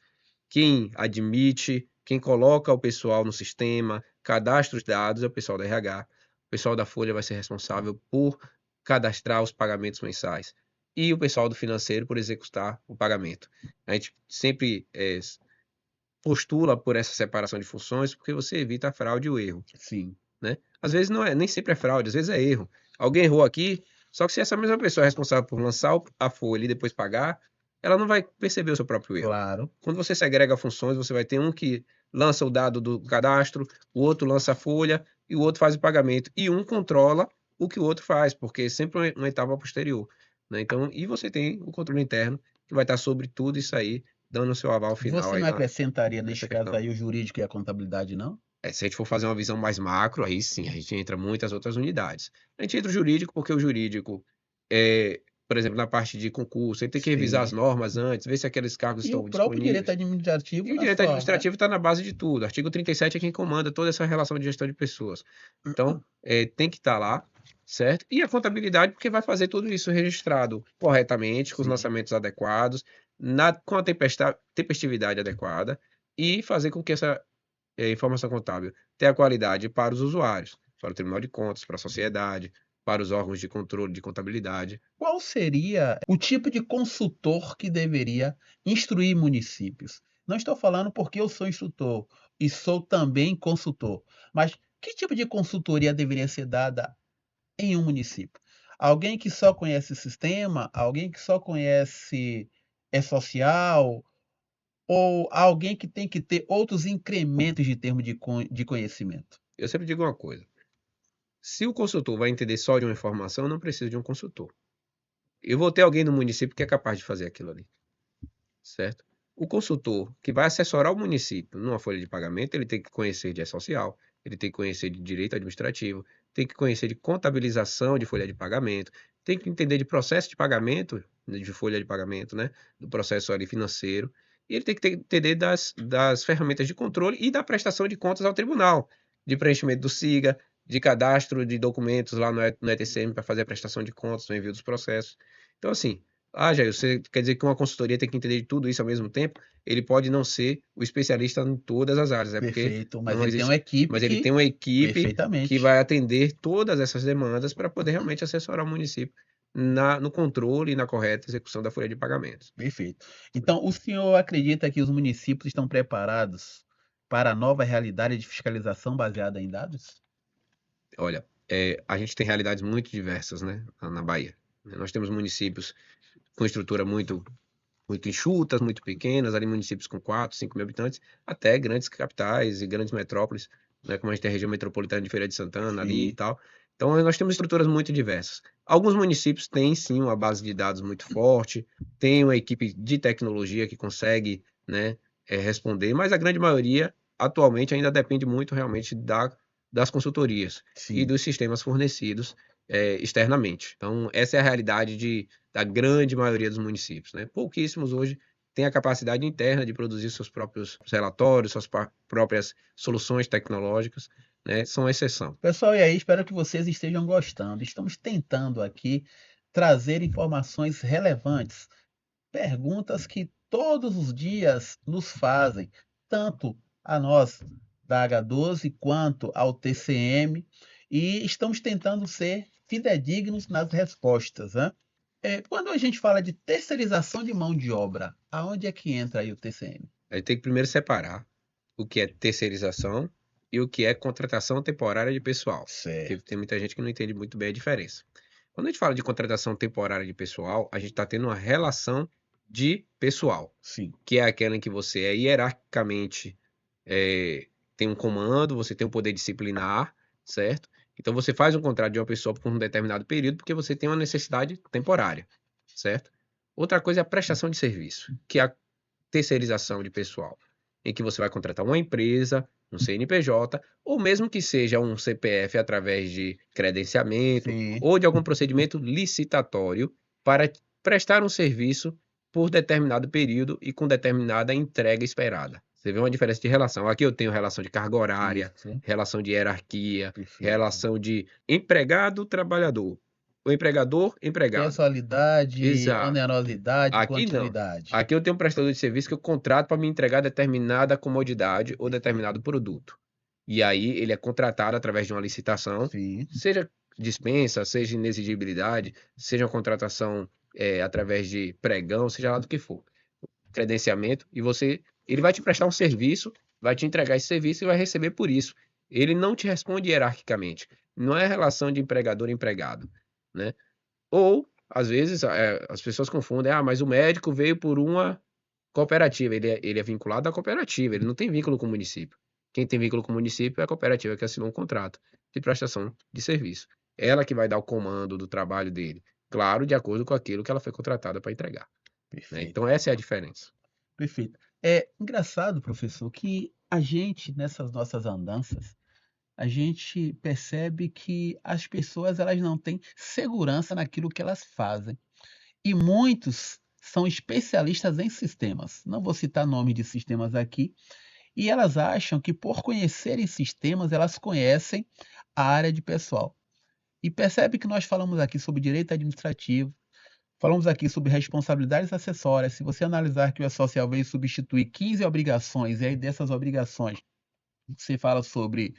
Quem admite, quem coloca o pessoal no sistema, cadastra os dados é o pessoal da RH. O pessoal da Folha vai ser responsável por cadastrar os pagamentos mensais. E o pessoal do financeiro por executar o pagamento. A gente sempre postula por essa separação de funções, porque você evita a fraude e o erro, Sim, né? Às vezes não é, nem sempre é fraude, às vezes é erro. Alguém errou aqui, só que se essa mesma pessoa é responsável por lançar a folha e depois pagar, ela não vai perceber o seu próprio erro. claro. Quando você segrega funções, você vai ter um que lança o dado do cadastro, o outro lança a folha e o outro faz o pagamento. E um controla o que o outro faz, porque é sempre uma etapa posterior, né? Então, e você tem o controle interno que vai estar sobre tudo isso aí, dando o seu aval final Você aí não acrescentaria, nessa neste caso questão. aí, o jurídico e a contabilidade, não? Se a gente for fazer uma visão mais macro, aí sim, a gente entra muitas outras unidades. A gente entra o jurídico, porque o jurídico, por exemplo, na parte de concurso, ele tem que revisar as Sim. normas antes, ver se aqueles cargos E o estão próprio direito disponíveis. administrativo E o na direito sua, né? administrativo está na base de tudo. Artigo 37 é quem comanda toda essa relação de gestão de pessoas. Então, tem que estar lá, certo? E a contabilidade, porque vai fazer tudo isso registrado corretamente, com os Sim, lançamentos adequados, com a tempestividade adequada, e fazer com que essa informação contábil tenha qualidade para os usuários, para o Tribunal de Contas, para a sociedade, para os órgãos de controle de contabilidade. qual seria o tipo de consultor que deveria instruir municípios? Não estou falando porque eu sou instrutor e sou também consultor, mas que tipo de consultoria deveria ser dada em um município? Alguém que só conhece sistema, alguém que só conhece social, ou alguém que tem que ter outros incrementos de termo de conhecimento? Eu sempre digo uma coisa: se o consultor vai entender só de uma informação, eu não preciso de um consultor. Eu vou ter alguém no município que é capaz de fazer aquilo ali, certo? O consultor que vai assessorar o município numa folha de pagamento, ele tem que conhecer de E-Social, ele tem que conhecer de direito administrativo, tem que conhecer de contabilização de folha de pagamento, tem que entender de processo de pagamento, de folha de pagamento, né? Do processo ali financeiro. E ele tem que entender das ferramentas de controle e da prestação de contas ao tribunal, de preenchimento do SIGA, de cadastro de documentos lá no ETCM para fazer a prestação de contas, o envio dos processos. Então, assim, Jair, você quer dizer que uma consultoria tem que entender de tudo isso ao mesmo tempo? Ele pode não ser o especialista em todas as áreas, é porque Perfeito, mas não ele tem uma existe, equipe mas ele que tem uma equipe que perfeitamente, vai atender todas essas demandas para poder realmente assessorar o município no controle e na correta execução da folha de pagamentos. perfeito. Então, o senhor acredita que os municípios estão preparados para a nova realidade de fiscalização baseada em dados? Olha, a gente tem realidades muito diversas, né, na Bahia. Nós temos municípios com estrutura muito enxutas, muito pequenas, ali municípios com 4, 5 mil habitantes, até grandes capitais e grandes metrópoles, né, como a gente tem a região metropolitana de Feira de Santana ali e Sim, tal. Então, nós temos estruturas muito diversas. Alguns municípios têm sim uma base de dados muito forte, tem uma equipe de tecnologia que consegue, né, responder, mas a grande maioria atualmente ainda depende muito realmente das consultorias e sim. dos sistemas fornecidos externamente. Então, essa é a realidade da grande maioria dos municípios, né? Pouquíssimos hoje têm a capacidade interna de produzir seus próprios relatórios, suas próprias soluções tecnológicas, né? São exceção. Pessoal, e aí, espero que vocês estejam gostando. Estamos tentando aqui trazer informações relevantes, perguntas que todos os dias nos fazem, tanto a nós da H12 quanto ao TCM, e estamos tentando ser fidedignos nas respostas, né? Quando a gente fala de terceirização de mão de obra, aonde é que entra aí o TCM? Aí tem que primeiro separar o que é terceirização e o que é contratação temporária de pessoal, porque Certo, tem muita gente que não entende muito bem a diferença. Quando a gente fala de contratação temporária de pessoal, a gente está tendo uma relação de pessoal, sim, que é aquela em que você é hierarquicamente eh, tem um comando, você tem um poder disciplinar, certo? Então você faz um contrato de uma pessoa por um determinado período porque você tem uma necessidade temporária, certo? Outra coisa é a prestação de serviço, que é a terceirização de pessoal, em que você vai contratar uma empresa, um CNPJ, ou mesmo que seja um CPF através de credenciamento sim, ou de algum procedimento licitatório para prestar um serviço por determinado período e com determinada entrega esperada. Você vê uma diferença de relação. Aqui eu tenho relação de carga horária, isso, relação de hierarquia, perfeito. relação de empregado-trabalhador, o empregador-empregado. Pessoalidade, Exato. onerosidade, Aqui não. continuidade. Aqui eu tenho um prestador de serviço que eu contrato para me entregar determinada comodidade ou Perfeito. determinado produto. E aí ele é contratado através de uma licitação, Sim, seja dispensa, seja inexigibilidade, seja uma contratação através de pregão, seja lá do que for, credenciamento, e ele vai te prestar um serviço, vai te entregar esse serviço e vai receber por isso. Ele não te responde hierarquicamente. Não é relação de empregador e empregado, né? Ou, às vezes, as pessoas confundem, mas o médico veio por uma cooperativa, ele é vinculado à cooperativa, ele não tem vínculo com o município. Quem tem vínculo com o município é a cooperativa que assinou um contrato de prestação de serviço. Ela que vai dar o comando do trabalho dele, claro, de acordo com aquilo que ela foi contratada para entregar, né? perfeito, Então essa é a diferença. perfeito. É engraçado, professor, que a gente, nessas nossas andanças, a gente percebe que as pessoas elas não têm segurança naquilo que elas fazem. E muitos são especialistas em sistemas. Não vou citar nome de sistemas aqui. E elas acham que por conhecerem sistemas, elas conhecem a área de pessoal. E percebe que nós falamos aqui sobre direito administrativo, falamos aqui sobre responsabilidades acessórias. Se você analisar que o E-Social veio substituir 15 obrigações, e aí dessas obrigações você fala sobre,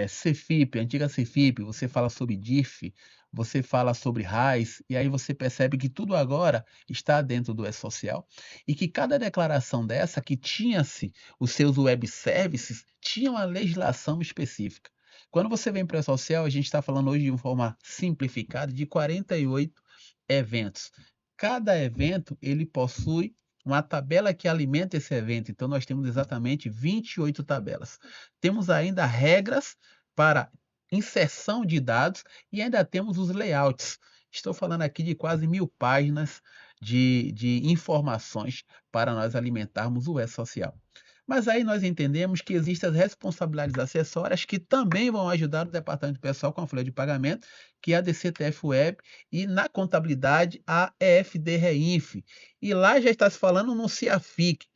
Cefip, antiga Cefip, você fala sobre DIF, você fala sobre RAIS, e aí você percebe que tudo agora está dentro do E-Social, e que cada declaração dessa, que tinha-se os seus web services, tinha uma legislação específica. Quando você vem para o E-Social, a gente está falando hoje de uma forma simplificada de 48 eventos. Cada evento, ele possui uma tabela que alimenta esse evento, então nós temos exatamente 28 tabelas. Temos ainda regras para inserção de dados e ainda temos os layouts. Estou falando aqui de quase 1000 páginas de informações para nós alimentarmos o E-Social. Mas aí nós entendemos que existem as responsabilidades acessórias que também vão ajudar o departamento pessoal com a folha de pagamento, que é a DCTF Web, e na contabilidade a EFD Reinf. E lá já está se falando no CIAFIC.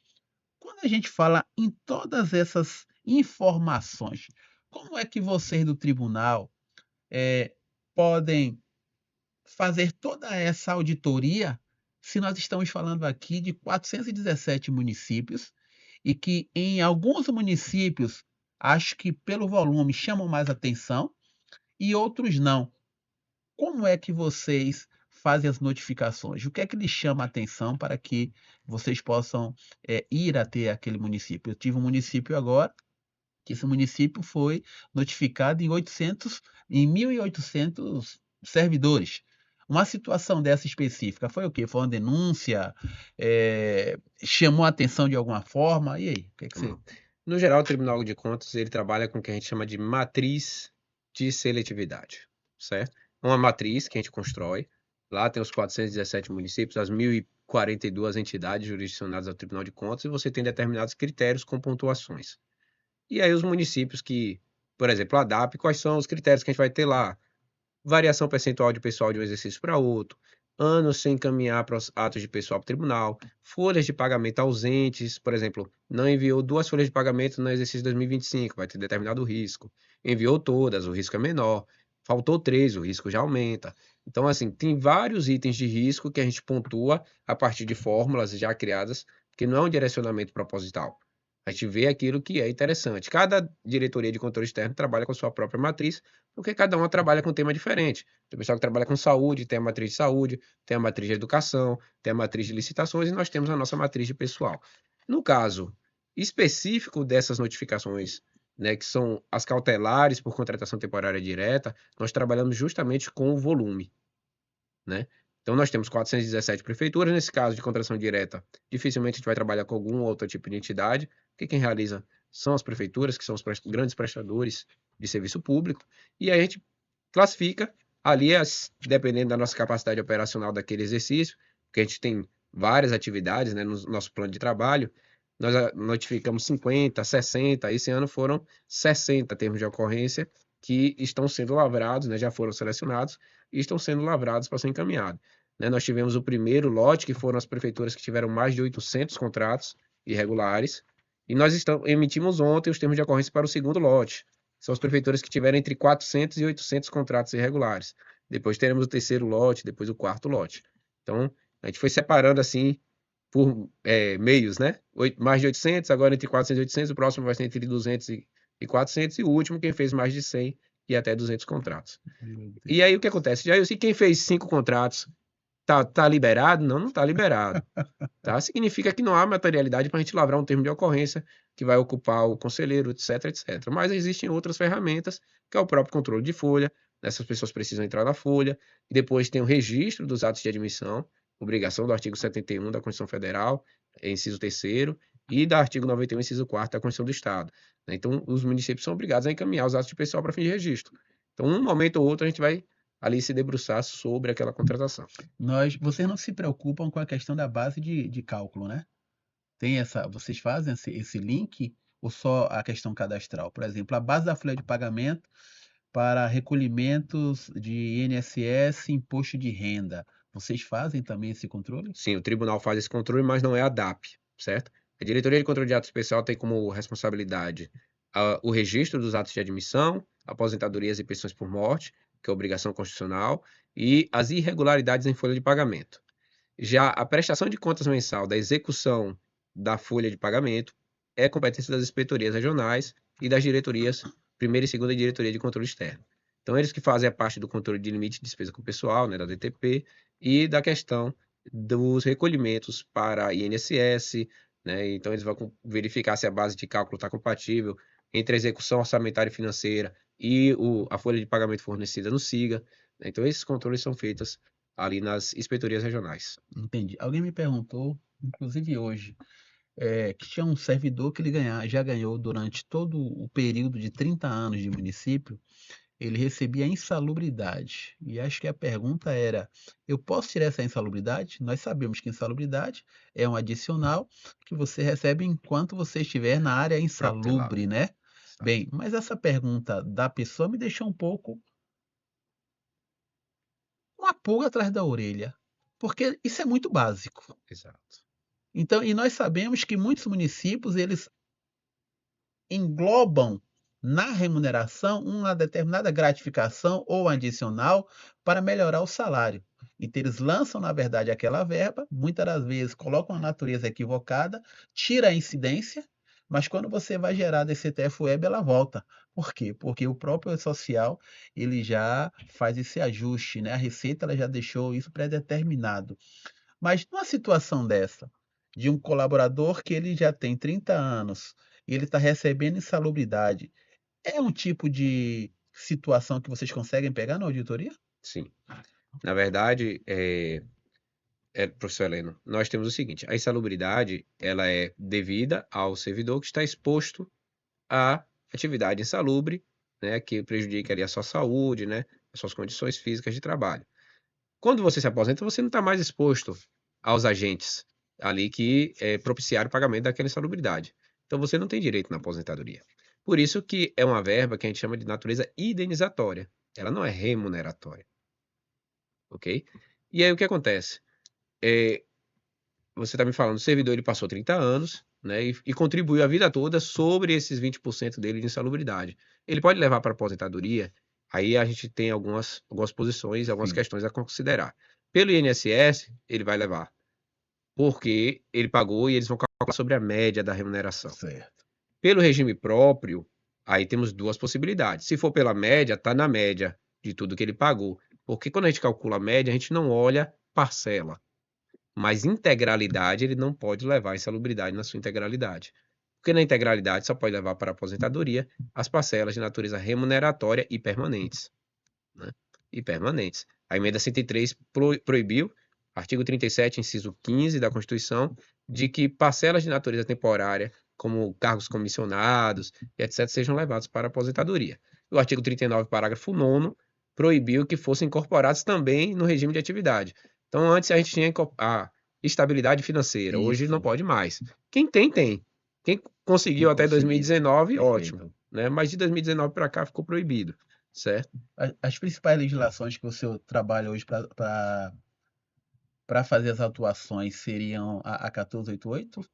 Quando a gente fala em todas essas informações, como é que vocês do tribunal podem fazer toda essa auditoria se nós estamos falando aqui de 417 municípios e que em alguns municípios, acho que pelo volume chamam mais atenção e outros não. Como é que vocês fazem as notificações? O que é que lhes chama a atenção para que vocês possam ir até aquele município? Eu tive um município agora, que esse município foi notificado em 1.800 servidores. Uma situação dessa específica foi o quê? Foi uma denúncia? Chamou a atenção de alguma forma? E aí, o que é que você... No geral, o Tribunal de Contas ele trabalha com o que a gente chama de matriz de seletividade, certo? Uma matriz que a gente constrói. Lá tem os 417 municípios, as 1.042 entidades jurisdicionadas ao Tribunal de Contas, e você tem determinados critérios com pontuações. E aí os municípios que, por exemplo, a DAP, quais são os critérios que a gente vai ter lá? Variação percentual de pessoal de um exercício para outro, anos sem encaminhar para os atos de pessoal para o tribunal, folhas de pagamento ausentes, por exemplo, não enviou 2 folhas de pagamento no exercício 2025, vai ter determinado risco. Enviou todas, o risco é menor. Faltou 3, o risco já aumenta. Então, assim, tem vários itens de risco que a gente pontua a partir de fórmulas já criadas, que não é um direcionamento proposital. A gente vê aquilo que é interessante. Cada diretoria de controle externo trabalha com a sua própria matriz, porque cada uma trabalha com um tema diferente. Tem pessoal que trabalha com saúde, tem a matriz de saúde, tem a matriz de educação, tem a matriz de licitações e nós temos a nossa matriz de pessoal. No caso específico dessas notificações, né, que são as cautelares por contratação temporária direta, nós trabalhamos justamente com o volume, né? Então, nós temos 417 prefeituras. Nesse caso de contratação direta, dificilmente a gente vai trabalhar com algum outro tipo de entidade, porque quem realiza são as prefeituras, que são os grandes prestadores de serviço público, e aí a gente classifica ali, dependendo da nossa capacidade operacional daquele exercício, porque a gente tem várias atividades, né, no nosso plano de trabalho, nós notificamos 50, 60, esse ano foram 60 termos de ocorrência que estão sendo lavrados, né, já foram selecionados e estão sendo lavrados para ser encaminhado. Né, nós tivemos o primeiro lote, que foram as prefeituras que tiveram mais de 800 contratos irregulares, e nós emitimos ontem os termos de ocorrência para o segundo lote. São as prefeituras que tiveram entre 400 e 800 contratos irregulares. Depois teremos o terceiro lote, depois o quarto lote. Então, a gente foi separando assim por meios, né? Mais de 800, agora entre 400 e 800, o próximo vai ser entre 200 e 400, e o último quem fez mais de 100 e até 200 contratos. E aí o que acontece? Já eu sei quem fez 5 contratos tá liberado? Não, não tá liberado. Tá? Significa que não há materialidade para a gente lavrar um termo de ocorrência que vai ocupar o conselheiro, etc, etc. Mas existem outras ferramentas, que é o próprio controle de folha. Essas pessoas precisam entrar na folha. E depois tem o registro dos atos de admissão, obrigação do artigo 71 da Constituição Federal, inciso 3º, e do artigo 91, inciso 4º da Constituição do Estado. Então, os municípios são obrigados a encaminhar os atos de pessoal para fim de registro. Então, um momento ou outro, a gente vai ali se debruçar sobre aquela contratação. Vocês não se preocupam com a questão da base de cálculo, né? Vocês fazem esse link ou só a questão cadastral? Por exemplo, a base da folha de pagamento para recolhimentos de INSS, imposto de renda. Vocês fazem também esse controle? Sim, o tribunal faz esse controle, mas não é a DAP, certo? A Diretoria de Controle de Atos Especial tem como responsabilidade o registro dos atos de admissão, aposentadorias e pensões por morte, que é obrigação constitucional, e as irregularidades em folha de pagamento. Já a prestação de contas mensal da execução da folha de pagamento é competência das inspetorias regionais e das diretorias, primeira e segunda diretoria de controle externo. Então, eles que fazem a parte do controle de limite de despesa com o pessoal, né, da DTP, e da questão dos recolhimentos para INSS, né? Então, eles vão verificar se a base de cálculo está compatível entre a execução orçamentária e financeira e a folha de pagamento fornecida no SIGA, né? Então, esses controles são feitos ali nas inspetorias regionais. Entendi. Alguém me perguntou, inclusive hoje, que tinha um servidor que já ganhou durante todo o período de 30 anos de município, ele recebia insalubridade. E acho que a pergunta era: eu posso tirar essa insalubridade? Nós sabemos que insalubridade é um adicional que você recebe enquanto você estiver na área Protelado. insalubre, né? Exato. Bem, mas essa pergunta da pessoa me deixou um pouco uma pulga atrás da orelha, porque isso é muito básico. Exato. Então, e nós sabemos que muitos municípios, eles englobam na remuneração uma determinada gratificação ou adicional para melhorar o salário. Então, eles lançam, na verdade, aquela verba, muitas das vezes colocam a natureza equivocada, tira a incidência, mas quando você vai gerar DCTF Web, ela volta. Por quê? Porque o próprio social ele já faz esse ajuste, né? A Receita ela já deixou isso pré-determinado. Mas numa situação dessa, de um colaborador que ele já tem 30 anos e ele está recebendo insalubridade, é um tipo de situação que vocês conseguem pegar na auditoria? Sim. Na verdade, professor Heleno, nós temos o seguinte: a insalubridade ela é devida ao servidor que está exposto à atividade insalubre, né, que prejudica ali a sua saúde, né, as suas condições físicas de trabalho. Quando você se aposenta, você não está mais exposto aos agentes ali que propiciaram o pagamento daquela insalubridade. Então você não tem direito na aposentadoria. Por isso que é uma verba que a gente chama de natureza indenizatória. Ela não é remuneratória, ok? E aí o que acontece? É, você está me falando, o servidor ele passou 30 anos, né, e contribuiu a vida toda sobre esses 20% dele de insalubridade. Ele pode levar para a aposentadoria, aí a gente tem algumas posições, algumas Sim, questões a considerar. Pelo INSS, ele vai levar, porque ele pagou e eles vão calcular sobre a média da remuneração. certo. Pelo regime próprio, aí temos duas possibilidades. Se for pela média, está na média de tudo que ele pagou. Porque quando a gente calcula a média, a gente não olha parcela. Mas integralidade ele não pode levar a insalubridade na sua integralidade. Porque na integralidade só pode levar para a aposentadoria as parcelas de natureza remuneratória e permanentes, né? E permanentes. A emenda 103 proibiu, artigo 37, inciso 15 da Constituição, de que parcelas de natureza temporária, como cargos comissionados e etc., sejam levados para a aposentadoria. O artigo 39, parágrafo 9º, proibiu que fossem incorporados também no regime de atividade. Então, antes a gente tinha a estabilidade financeira, hoje não Isso, pode mais. Quem tem, tem. Quem quem conseguiu até conseguir. 2019, ótimo, Perfeito. né? Mas de 2019 para cá ficou proibido, certo? As principais legislações que o senhor trabalha hoje para fazer as atuações seriam a 1488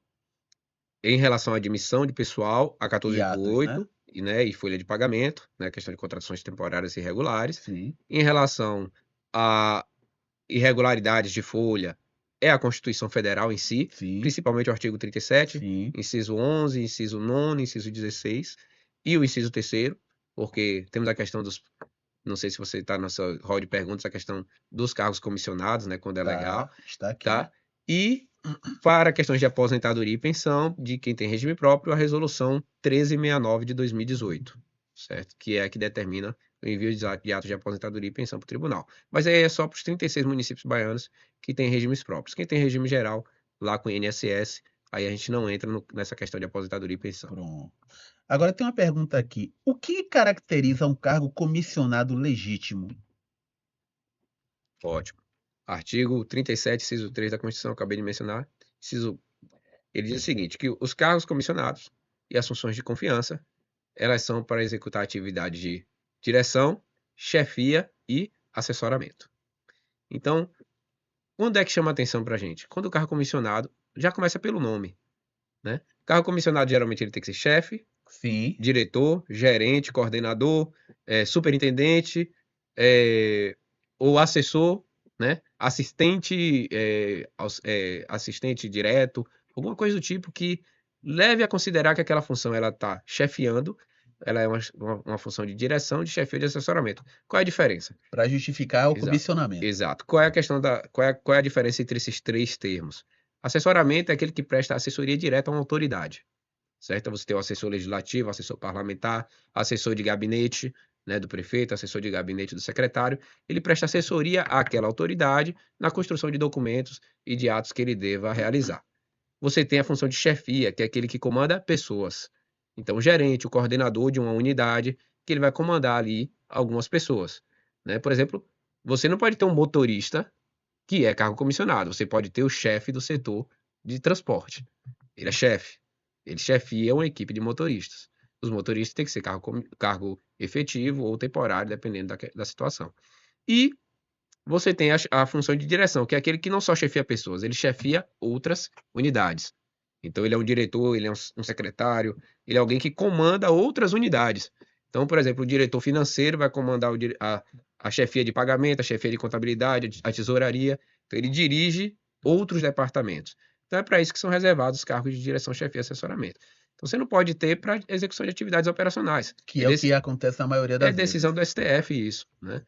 Em relação à admissão de pessoal, a e atos, né? 1488, e, né, e folha de pagamento, né, questão de contratações temporárias irregulares. Sim, Em relação a irregularidades de folha, é a Constituição Federal em si, sim, principalmente o artigo 37, sim. inciso 11, inciso 9, inciso 16 e o inciso 3º, porque temos a questão dos, não sei se você está na sua rol de perguntas, a questão dos cargos comissionados, né, quando é legal, Tá, está aqui. tá? E para questões de aposentadoria e pensão de quem tem regime próprio, a resolução 1369 de 2018, certo? Que é a que determina o envio de atos de aposentadoria e pensão para o tribunal. Mas aí é só para os 36 municípios baianos que têm regimes próprios. Quem tem regime geral, lá com o INSS, aí a gente não entra nessa questão de aposentadoria e pensão. Pronto. Agora tem uma pergunta aqui. O que caracteriza um cargo comissionado legítimo? Ótimo. Artigo 37, inciso 3 da Constituição, eu acabei de mencionar. Ele diz o seguinte, que os cargos comissionados e as funções de confiança, elas são para executar atividades de direção, chefia e assessoramento. Então, quando é que chama atenção para a gente? Quando o cargo comissionado já começa pelo nome, né? Cargo comissionado geralmente ele tem que ser chefe, Sim, diretor, gerente, coordenador, superintendente. ou assessor, né? Assistente direto, alguma coisa do tipo que leve a considerar que aquela função ela está chefiando, ela é uma função de direção, de chefia, de assessoramento. Qual é a diferença? Para justificar o Exato, comissionamento. exato. Qual é a questão qual é a diferença entre esses três termos? Assessoramento é aquele que presta assessoria direta a uma autoridade, certo? Você tem o assessor legislativo, assessor parlamentar, assessor de gabinete, né, do prefeito, assessor de gabinete do secretário. Ele presta assessoria àquela autoridade na construção de documentos e de atos que ele deva realizar. Você tem a função de chefia, que é aquele que comanda pessoas. Então, o gerente, o coordenador de uma unidade, que ele vai comandar ali algumas pessoas, né? Por exemplo, você não pode ter um motorista que é cargo comissionado, você pode ter o chefe do setor de transporte. Ele é chefe. Ele chefia uma equipe de motoristas. Os motoristas têm que ser cargo efetivo ou temporário, dependendo da situação. E você tem a função de direção, que é aquele que não só chefia pessoas, ele chefia outras unidades. Então, ele é um diretor, ele é um secretário, ele é alguém que comanda outras unidades. Então, por exemplo, o diretor financeiro vai comandar a chefia de pagamento, a chefia de contabilidade, a tesouraria. Então, ele dirige outros departamentos. Então, é para isso que são reservados os cargos de direção, chefia e assessoramento. Então, você não pode ter para execução de atividades operacionais. Que é o que acontece na maioria É das decisão vezes. do STF isso, né?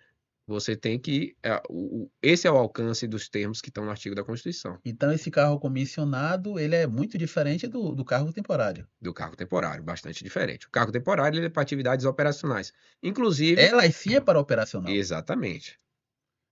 Você tem que. Esse é o alcance dos termos que estão no artigo da Constituição, Então, esse cargo comissionado, ele é muito diferente do cargo temporário. do cargo temporário, bastante diferente. O cargo temporário ele é para atividades operacionais. Inclusive, Ela sim é para operacional, exatamente.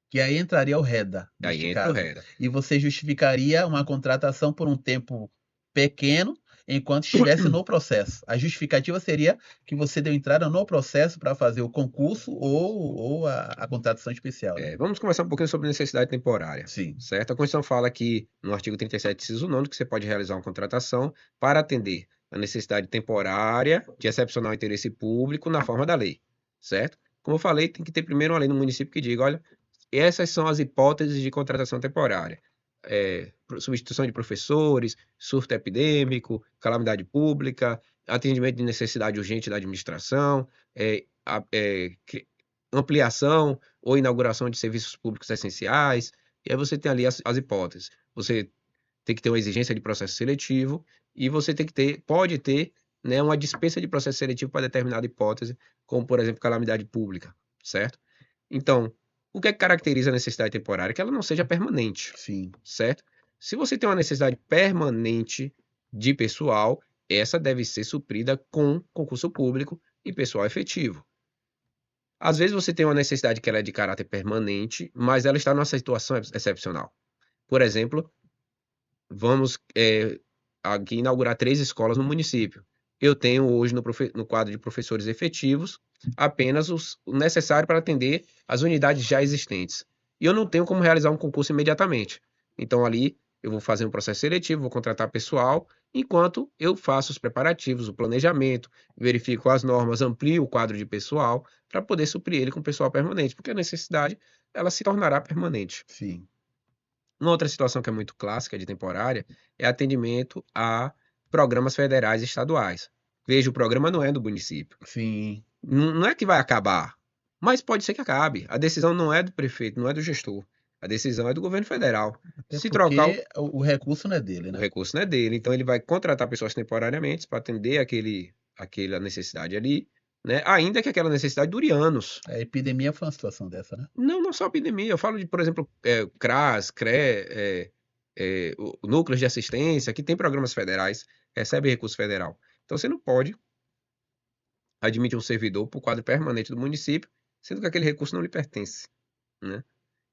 que aí entraria o REDA, Aí neste entra o caso. REDA. E você justificaria uma contratação por um tempo pequeno, enquanto estivesse no processo. A justificativa seria que você deu entrada no processo para fazer o concurso ou a contratação especial, né? Vamos conversar um pouquinho sobre necessidade temporária, Sim. certo? A Constituição fala que, no artigo 37, inciso 9, que você pode realizar uma contratação para atender a necessidade temporária de excepcional interesse público na forma da lei, certo? Como eu falei, tem que ter primeiro uma lei no município que diga, olha, essas são as hipóteses de contratação temporária. Substituição de professores, surto epidêmico, calamidade pública, atendimento de necessidade urgente da administração, ampliação ou inauguração de serviços públicos essenciais. E aí você tem ali as hipóteses. Você tem que ter uma exigência de processo seletivo e você pode ter, né, uma dispensa de processo seletivo para determinada hipótese, como, por exemplo, calamidade pública, certo? Então, o que é que caracteriza a necessidade temporária? Que ela não seja permanente, Sim. certo? Se você tem uma necessidade permanente de pessoal, essa deve ser suprida com concurso público e pessoal efetivo. Às vezes você tem uma necessidade que ela é de caráter permanente, mas ela está numa situação excepcional. Por exemplo, vamos aqui inaugurar 3 escolas no município. Eu tenho hoje no quadro de professores efetivos apenas o necessário para atender as unidades já existentes. E eu não tenho como realizar um concurso imediatamente. Então ali eu vou fazer um processo seletivo, vou contratar pessoal, enquanto eu faço os preparativos, o planejamento, verifico as normas, amplio o quadro de pessoal para poder suprir ele com pessoal permanente, porque a necessidade ela se tornará permanente. Sim. Uma outra situação que é muito clássica de temporária é atendimento a programas federais e estaduais. Veja, o programa não é do município. Sim. Não é que vai acabar, mas pode ser que acabe. A decisão não é do prefeito, não é do gestor. A decisão é do governo federal. Até Se trocar porque o recurso não é dele, o né? recurso não é dele, então ele vai contratar pessoas temporariamente para atender aquela necessidade ali, né? Ainda que aquela necessidade dure anos. A epidemia foi uma situação dessa, né? Não só epidemia, eu falo de, por exemplo, CRAS, núcleos de assistência, que tem programas federais, recebe recurso federal. Então você não pode admitir um servidor para o quadro permanente do município, sendo que aquele recurso não lhe pertence, né?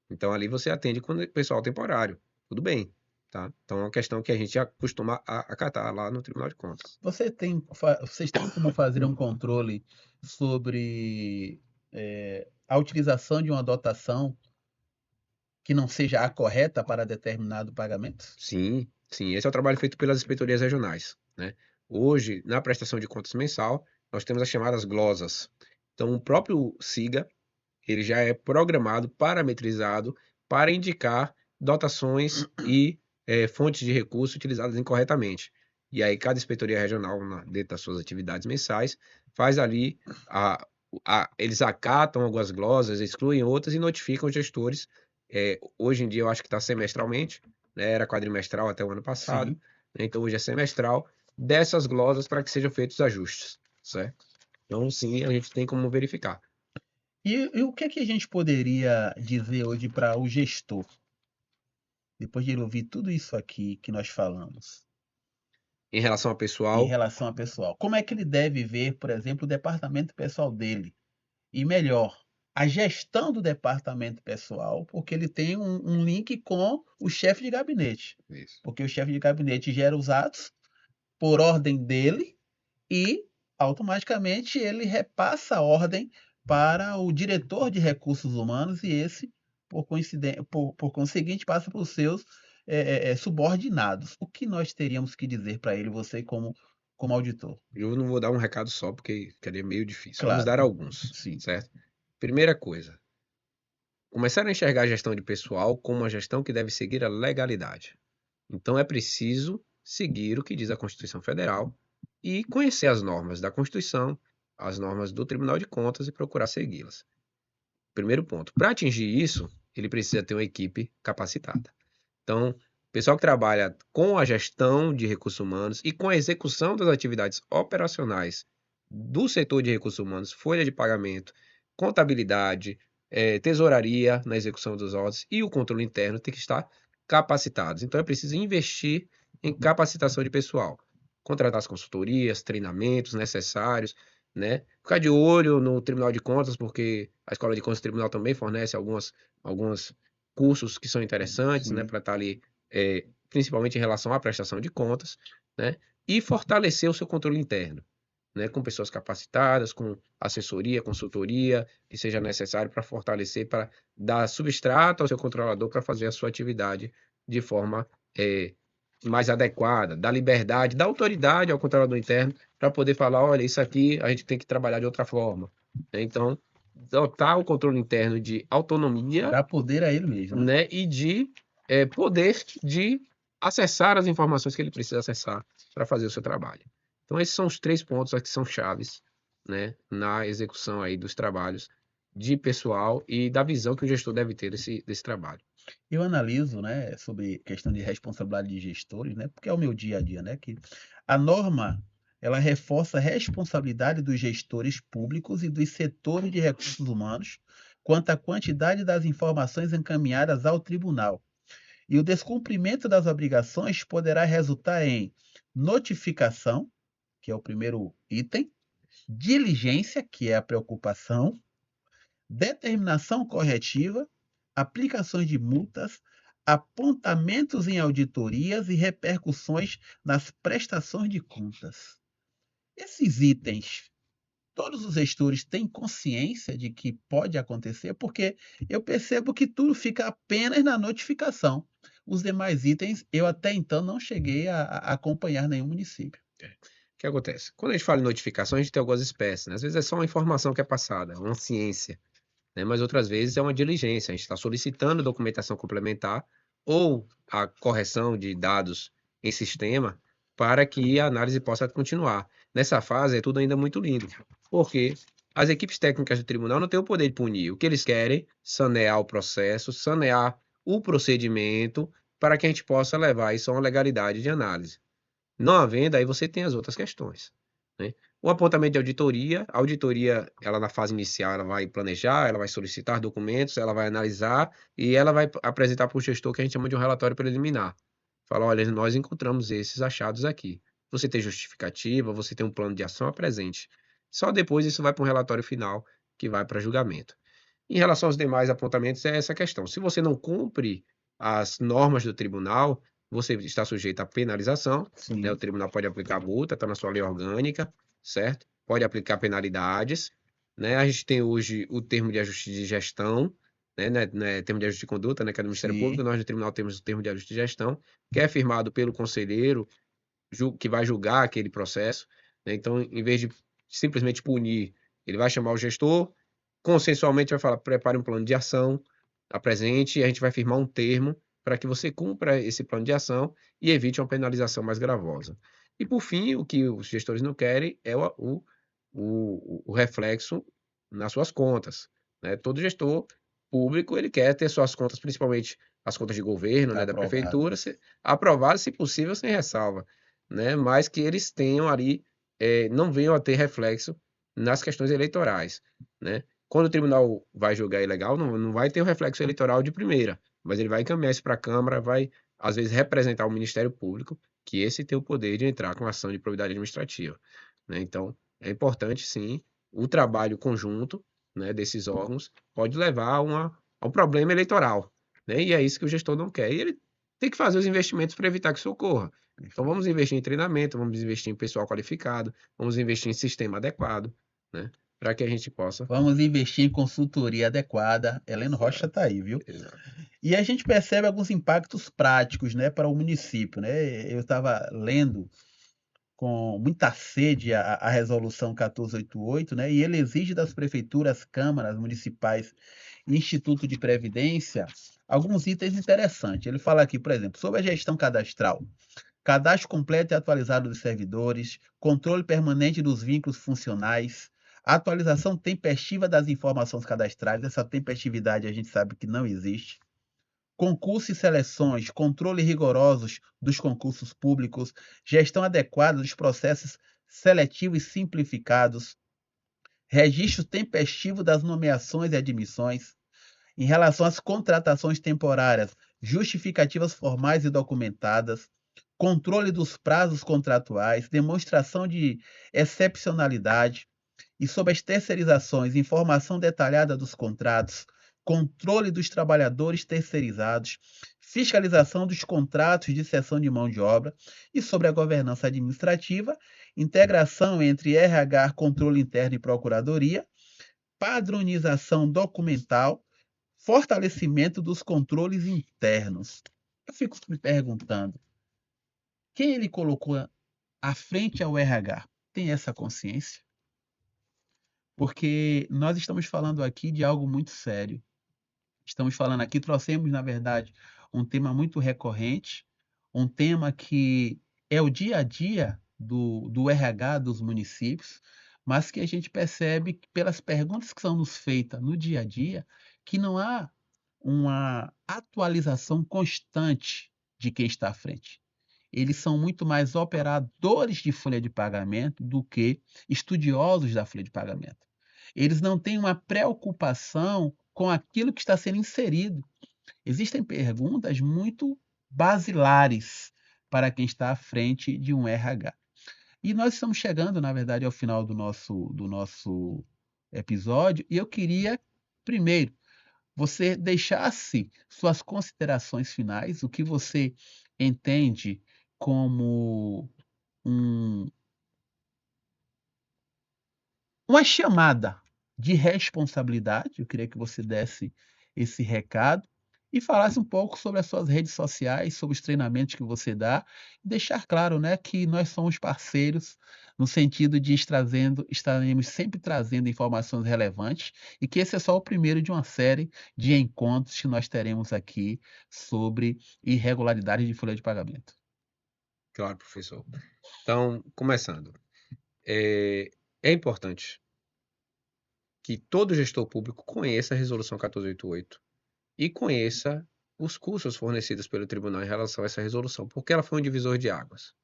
Então ali você atende com o pessoal temporário, tudo bem, tá? Então é uma questão que a gente acostuma a acatar lá no Tribunal de Contas. Vocês têm como fazer um controle sobre a utilização de uma dotação que não seja a correta para determinado pagamento? Sim, sim, esse é o trabalho feito pelas inspetorias regionais, né? Hoje, na prestação de contas mensal, nós temos as chamadas glosas. Então, o próprio SIGA, ele já é programado, parametrizado para indicar dotações e fontes de recursos utilizadas incorretamente. E aí, cada inspetoria regional, dentro das suas atividades mensais, faz ali eles acatam algumas glosas, excluem outras e notificam os gestores. Hoje em dia eu acho que está semestralmente, né, era quadrimestral até o ano passado, Sim. né, então hoje é semestral, dessas glosas para que sejam feitos ajustes, certo? Então, sim, a gente tem como verificar. E o que é que a gente poderia dizer hoje para o gestor, depois de ele ouvir tudo isso aqui que nós falamos, Em relação ao em pessoal, relação ao pessoal? Como é que ele deve ver, por exemplo, o departamento pessoal dele? E melhor, a gestão do departamento pessoal, porque ele tem um link com o chefe de gabinete. isso. Porque o chefe de gabinete gera os atos por ordem dele e automaticamente ele repassa a ordem para o diretor de recursos humanos e esse, por conseguinte, passa para os seus subordinados. O que nós teríamos que dizer para ele, você como auditor? Eu não vou dar um recado só, porque ficaria meio difícil. Vamos Claro, dar alguns, sim, certo? Primeira coisa, começar a enxergar a gestão de pessoal como uma gestão que deve seguir a legalidade. Então é preciso seguir o que diz a Constituição Federal e conhecer as normas da Constituição, as normas do Tribunal de Contas e procurar segui-las. Primeiro ponto. Para atingir isso, ele precisa ter uma equipe capacitada. Então, o pessoal que trabalha com a gestão de recursos humanos e com a execução das atividades operacionais do setor de recursos humanos, folha de pagamento, contabilidade, tesouraria na execução dos ordens e o controle interno tem que estar capacitados. Então, é preciso investir em capacitação de pessoal, contratar as consultorias, treinamentos necessários, né? Ficar de olho no Tribunal de Contas, porque a Escola de Contas do Tribunal também fornece alguns cursos que são interessantes, né, sim. para estar ali, principalmente em relação à prestação de contas, né, e fortalecer o seu controle interno, né, com pessoas capacitadas, com assessoria, consultoria, que seja necessário para fortalecer, para dar substrato ao seu controlador para fazer a sua atividade de forma mais adequada, dar liberdade, dar autoridade ao controlador interno para poder falar, olha, isso aqui a gente tem que trabalhar de outra forma, né? Então, dotar o controle interno de autonomia, Dar poder a ele mesmo, né? né, e de poder de acessar as informações que ele precisa acessar para fazer o seu trabalho. Então, esses são os 3 pontos que são chaves, né, na execução aí dos trabalhos de pessoal e da visão que o gestor deve ter desse trabalho. Eu analiso, né, sobre questão de responsabilidade de gestores, né, porque é o meu dia a dia, né, que a norma, ela reforça a responsabilidade dos gestores públicos e dos setores de recursos humanos quanto à quantidade das informações encaminhadas ao tribunal. E o descumprimento das obrigações poderá resultar em notificação, que é o primeiro item, diligência, que é a preocupação, determinação corretiva, aplicações de multas, apontamentos em auditorias e repercussões nas prestações de contas. Esses itens, todos os gestores têm consciência de que pode acontecer, porque eu percebo que tudo fica apenas na notificação. Os demais itens, eu até então não cheguei a acompanhar nenhum município. O que acontece? Quando a gente fala em notificação, a gente tem algumas espécies, né? Às vezes é só uma informação que é passada, uma ciência, né? Mas outras vezes é uma diligência. A gente está solicitando documentação complementar ou a correção de dados em sistema para que a análise possa continuar. Nessa fase é tudo ainda muito lindo, porque as equipes técnicas do tribunal não têm o poder de punir. O que eles querem, sanear o processo, sanear o procedimento, para que a gente possa levar isso a uma legalidade de análise. Não havendo, aí você tem as outras questões, né? O apontamento de auditoria, a auditoria, ela na fase inicial, ela vai planejar, ela vai solicitar documentos, ela vai analisar e ela vai apresentar para o gestor que a gente chama de um relatório preliminar. Fala, olha, nós encontramos esses achados aqui. Você tem justificativa, você tem um plano de ação, apresente. Só depois isso vai para um relatório final que vai para julgamento. Em relação aos demais apontamentos, é essa questão. Se você não cumpre as normas do tribunal, você está sujeito à penalização, né? O Sim, tribunal pode aplicar multa, está na sua lei orgânica, certo? Pode aplicar penalidades, né? A gente tem hoje o termo de ajuste de gestão, né? Termo de ajuste de conduta, né? Que é do Ministério Público, sim, nós no tribunal temos o termo de ajuste de gestão, que é firmado pelo conselheiro que vai julgar aquele processo, né? Então, em vez de simplesmente punir, ele vai chamar o gestor, consensualmente vai falar, prepare um plano de ação, apresente, e a gente vai firmar um termo para que você cumpra esse plano de ação e evite uma penalização mais gravosa. E por fim, o que os gestores não querem é o reflexo nas suas contas, né? Todo gestor público, ele quer ter suas contas, principalmente as contas de governo, Tá né, da aprovado. prefeitura, aprovadas, se possível, sem ressalva, né? Mas que eles tenham ali, não venham a ter reflexo nas questões eleitorais, né? Quando o tribunal vai julgar ilegal, não vai ter o reflexo eleitoral de primeira, mas ele vai encaminhar isso para a Câmara, vai, às vezes, representar o Ministério Público, que esse tem o poder de entrar com ação de probidade administrativa, né? Então, é importante, sim, o trabalho conjunto, né, desses órgãos pode levar a um problema eleitoral, né? E é isso que o gestor não quer. E ele tem que fazer os investimentos para evitar que isso ocorra. Então, Perfeito. vamos investir em treinamento, vamos investir em pessoal qualificado, vamos investir em sistema adequado, né? Para que a gente possa. Vamos investir em consultoria adequada. Heleno Rocha Exato, está aí, viu? exato. E a gente percebe alguns impactos práticos, né, para o município, né? Eu estava lendo com muita sede a resolução 1488, né? E ele exige das prefeituras, câmaras municipais e Instituto de Previdência alguns itens interessantes. Ele fala aqui, por exemplo, sobre a gestão cadastral. Cadastro completo e atualizado dos servidores, controle permanente dos vínculos funcionais, atualização tempestiva das informações cadastrais. Essa tempestividade a gente sabe que não existe. Concurso e seleções, controle rigorosos dos concursos públicos, gestão adequada dos processos seletivos e simplificados, registro tempestivo das nomeações e admissões, em relação às contratações temporárias, justificativas formais e documentadas, controle dos prazos contratuais, demonstração de excepcionalidade, e sobre as terceirizações, informação detalhada dos contratos, controle dos trabalhadores terceirizados, fiscalização dos contratos de cessão de mão de obra e sobre a governança administrativa, integração entre RH, controle interno e procuradoria, padronização documental, fortalecimento dos controles internos. Eu fico me perguntando, quem ele colocou à frente ao RH tem essa consciência? Porque nós estamos falando aqui de algo muito sério. Estamos falando aqui, trouxemos, na verdade, um tema muito recorrente, um tema que é o dia a dia do RH dos municípios, mas que a gente percebe que pelas perguntas que são nos feitas no dia a dia, que não há uma atualização constante de quem está à frente. Eles são muito mais operadores de folha de pagamento do que estudiosos da folha de pagamento. Eles não têm uma preocupação com aquilo que está sendo inserido. Existem perguntas muito basilares para quem está à frente de um RH. E nós estamos chegando, na verdade, ao final do nosso episódio, e eu queria, primeiro, você deixasse suas considerações finais, o que você entende como um, uma chamada de responsabilidade. Eu queria que você desse esse recado e falasse um pouco sobre as suas redes sociais, sobre os treinamentos que você dá, e deixar claro, né, que nós somos parceiros no sentido de estaremos sempre trazendo informações relevantes e que esse é só o primeiro de uma série de encontros que nós teremos aqui sobre irregularidade de folha de pagamento. Claro, professor. Então, começando, é importante que todo gestor público conheça a Resolução 1488 e conheça os cursos fornecidos pelo tribunal em relação a essa resolução, porque ela foi um divisor de águas.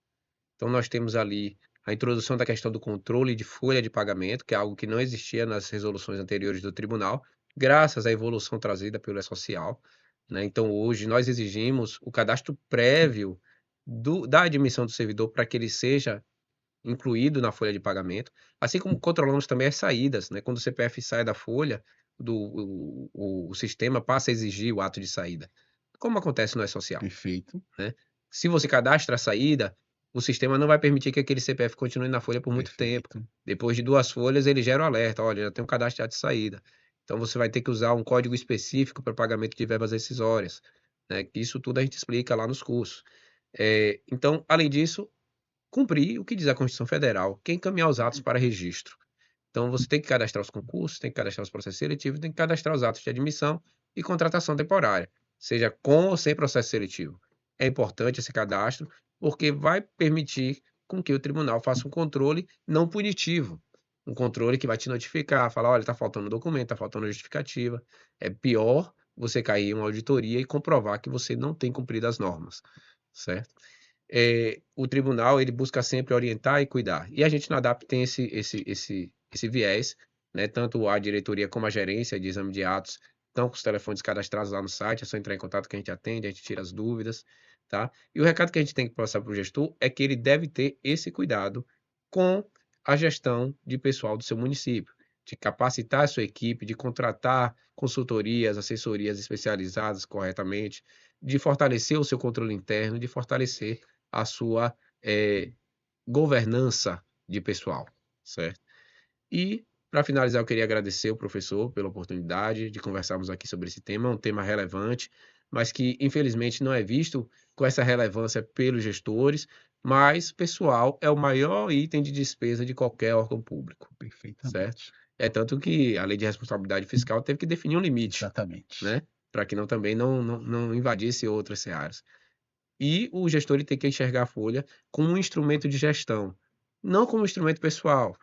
Então, nós temos ali a introdução da questão do controle de folha de pagamento, que é algo que não existia nas resoluções anteriores do tribunal, graças à evolução trazida pelo E-Social, né? Então, hoje, nós exigimos o cadastro prévio da admissão do servidor para que ele seja incluído na folha de pagamento, assim como controlamos também as saídas, né? Quando o CPF sai da folha, o sistema passa a exigir o ato de saída, como acontece no E-Social, Perfeito, né? Se você cadastra a saída, o sistema não vai permitir que aquele CPF continue na folha por muito tempo. perfeito. Depois de 2 folhas, ele gera o alerta: "Olha, já tem um cadastro de saída". Então você vai ter que usar um código específico para pagamento de verbas rescisórias, né, que isso tudo a gente explica lá nos cursos. Então, além disso, cumprir o que diz a Constituição Federal, que é encaminhar os atos para registro. Então você tem que cadastrar os concursos, tem que cadastrar os processos seletivos, tem que cadastrar os atos de admissão e contratação temporária, seja com ou sem processo seletivo. É importante esse cadastro, porque vai permitir com que o tribunal faça um controle não punitivo. um controle que vai te notificar, falar: "Olha, está faltando documento, está faltando justificativa". É pior você cair em uma auditoria e comprovar que você não tem cumprido as normas, certo? O tribunal ele busca sempre orientar e cuidar. E a gente na ADAP tem esse viés, né, tanto a diretoria como a gerência de exame de atos estão com os telefones cadastrados lá no site, é só entrar em contato que a gente atende, a gente tira as dúvidas, tá. E o recado que a gente tem que passar para o gestor é que ele deve ter esse cuidado com a gestão de pessoal do seu município, de capacitar a sua equipe, de contratar consultorias, assessorias especializadas corretamente, de fortalecer o seu controle interno, de fortalecer a sua, governança de pessoal, certo? E, para finalizar, eu queria agradecer o professor pela oportunidade de conversarmos aqui sobre esse tema, é um tema relevante, mas que infelizmente não é visto com essa relevância pelos gestores, mas pessoal é o maior item de despesa de qualquer órgão público, certo? Perfeitamente. É tanto que a Lei de Responsabilidade Fiscal teve que definir um limite, Exatamente. né, para que não também não invadisse outras searas. E o gestor ele tem que enxergar a folha como um instrumento de gestão, não como um instrumento pessoal,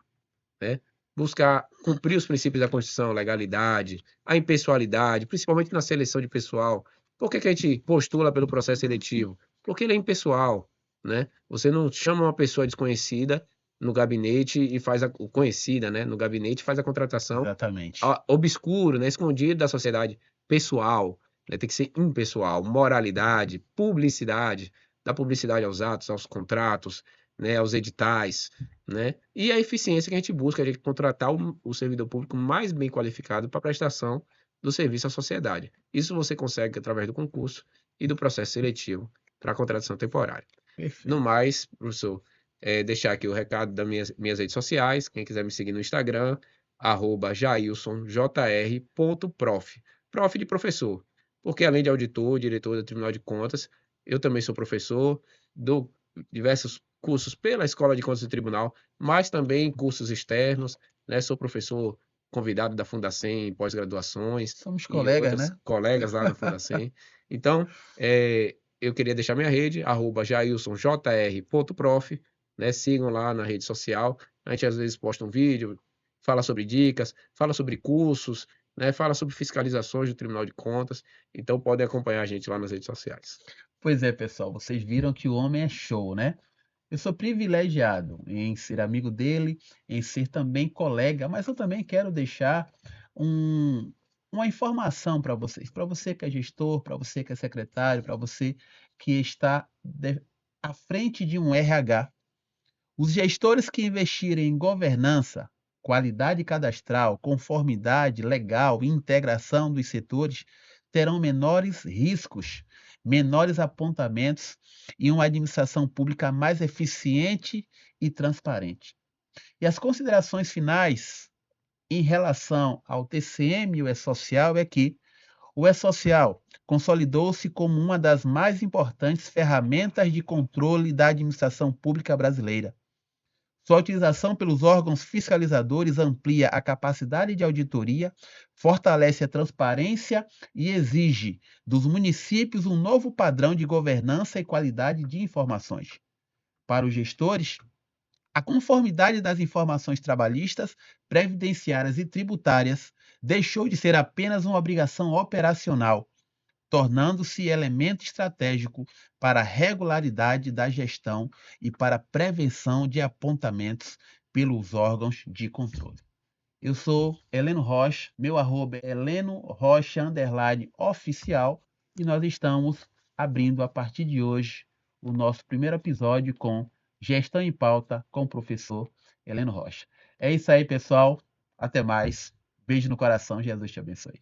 né. Buscar cumprir os princípios da Constituição, legalidade, a impessoalidade, principalmente na seleção de pessoal. Por que que a gente postula pelo processo seletivo? Porque ele é impessoal, né. Você não chama uma pessoa desconhecida no gabinete e faz a conhecida, né, no gabinete e faz a contratação Exatamente. obscuro, né, escondido da sociedade, pessoal, né, tem que ser impessoal, moralidade, publicidade, dar publicidade aos atos, aos contratos, né, aos editais, né, e a eficiência que a gente busca de contratar o servidor público mais bem qualificado para a prestação do serviço à sociedade. Isso você consegue através do concurso e do processo seletivo para a contratação temporária. No Perfeito. mais, professor, deixar aqui o recado das minhas redes sociais, quem quiser me seguir no Instagram, @jailsonjr.prof, prof de professor, porque além de auditor, diretor do Tribunal de Contas, eu também sou professor, dou diversos cursos pela Escola de Contas do Tribunal, mas também cursos externos, né, sou professor convidado da Fundacem em pós-graduações Somos e colegas, outros né? colegas lá da Fundacem. Então, eu queria deixar minha rede, @jailsonjr.prof, né, sigam lá na rede social, a gente às vezes posta um vídeo, fala sobre dicas, fala sobre cursos, né, fala sobre fiscalizações do Tribunal de Contas, então podem acompanhar a gente lá nas redes sociais. Pois é, pessoal, vocês viram que o homem é show, né? Eu sou privilegiado em ser amigo dele, em ser também colega, mas eu também quero deixar um- uma informação para vocês, para você que é gestor, para você que é secretário, para você que está à frente de um RH. Os gestores que investirem em governança, qualidade cadastral, conformidade legal e integração dos setores terão menores riscos, menores apontamentos e uma administração pública mais eficiente e transparente. E as considerações finais em relação ao TCM e o E-Social é que o E-Social consolidou-se como uma das mais importantes ferramentas de controle da administração pública brasileira. Sua utilização pelos órgãos fiscalizadores amplia a capacidade de auditoria, fortalece a transparência e exige dos municípios um novo padrão de governança e qualidade de informações. Para os gestores, a conformidade das informações trabalhistas, previdenciárias e tributárias deixou de ser apenas uma obrigação operacional, tornando-se elemento estratégico para a regularidade da gestão e para a prevenção de apontamentos pelos órgãos de controle. Eu sou Heleno Rocha, meu arroba é Heleno Rocha _oficial e nós estamos abrindo a partir de hoje o nosso primeiro episódio com Gestão em Pauta com o professor Heleno Rocha. É isso aí, pessoal. Até mais. Beijo no coração. Jesus te abençoe.